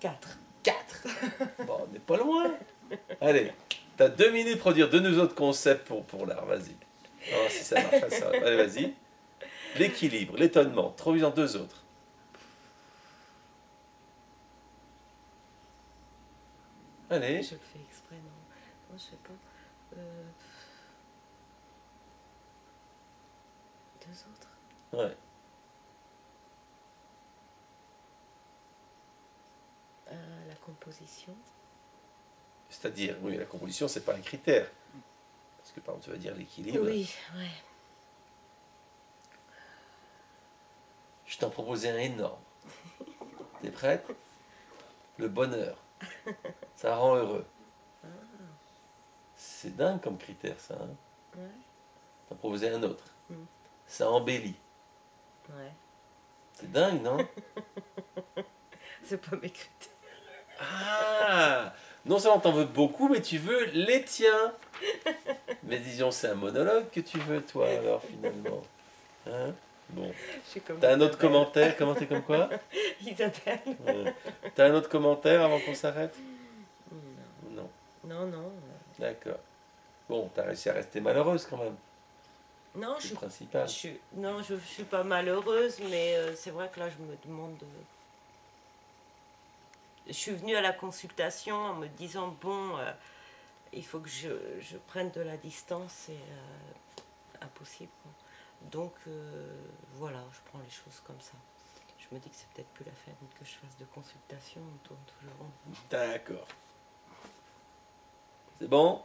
4. 4. Bon, on n'est pas loin. Allez, t'as 2 minutes pour dire 2 autres concepts pour l'art. Vas-y. Oh, si ça marche, ça va. Allez, vas-y. L'équilibre, l'étonnement. Trouve-en 2 autres. Allez. Je le fais exprès, non. Non, je sais pas. 2 autres. Ouais. La composition. C'est-à-dire, oui, la composition, c'est pas un critère. Parce que, par exemple, tu vas dire l'équilibre. Oui, ouais. Je t'en proposais un énorme. T'es prête? Le bonheur. Ça rend heureux. C'est dingue comme critère, ça. Hein? Ouais. T'en proposais un autre. Ça embellit. Ouais. C'est dingue, non? C'est pas mes critères. Ah! Non seulement t'en veux beaucoup, mais tu veux les tiens. Mais disons, c'est un monologue que tu veux, toi, alors, finalement. Hein? Bon. Je suis comme T'as un autre Isabelle. commentaire? Commenter comme quoi? Isabelle. T'as un autre commentaire avant qu'on s'arrête? Non, Non. non, non. D'accord. Bon, t'as réussi à rester malheureuse quand même. Non, C'est le principal. non, je suis pas malheureuse, mais c'est vrai que là, je me demande. Je suis venue à la consultation en me disant bon, il faut que je prenne de la distance, c'est impossible, quoi. Donc voilà, je prends les choses comme ça. Je me dis que c'est peut-être plus la peine que je fasse de consultation, on tourne toujours en rond. D'accord. C'est bon?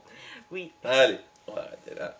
Oui. Allez, on va arrêter là.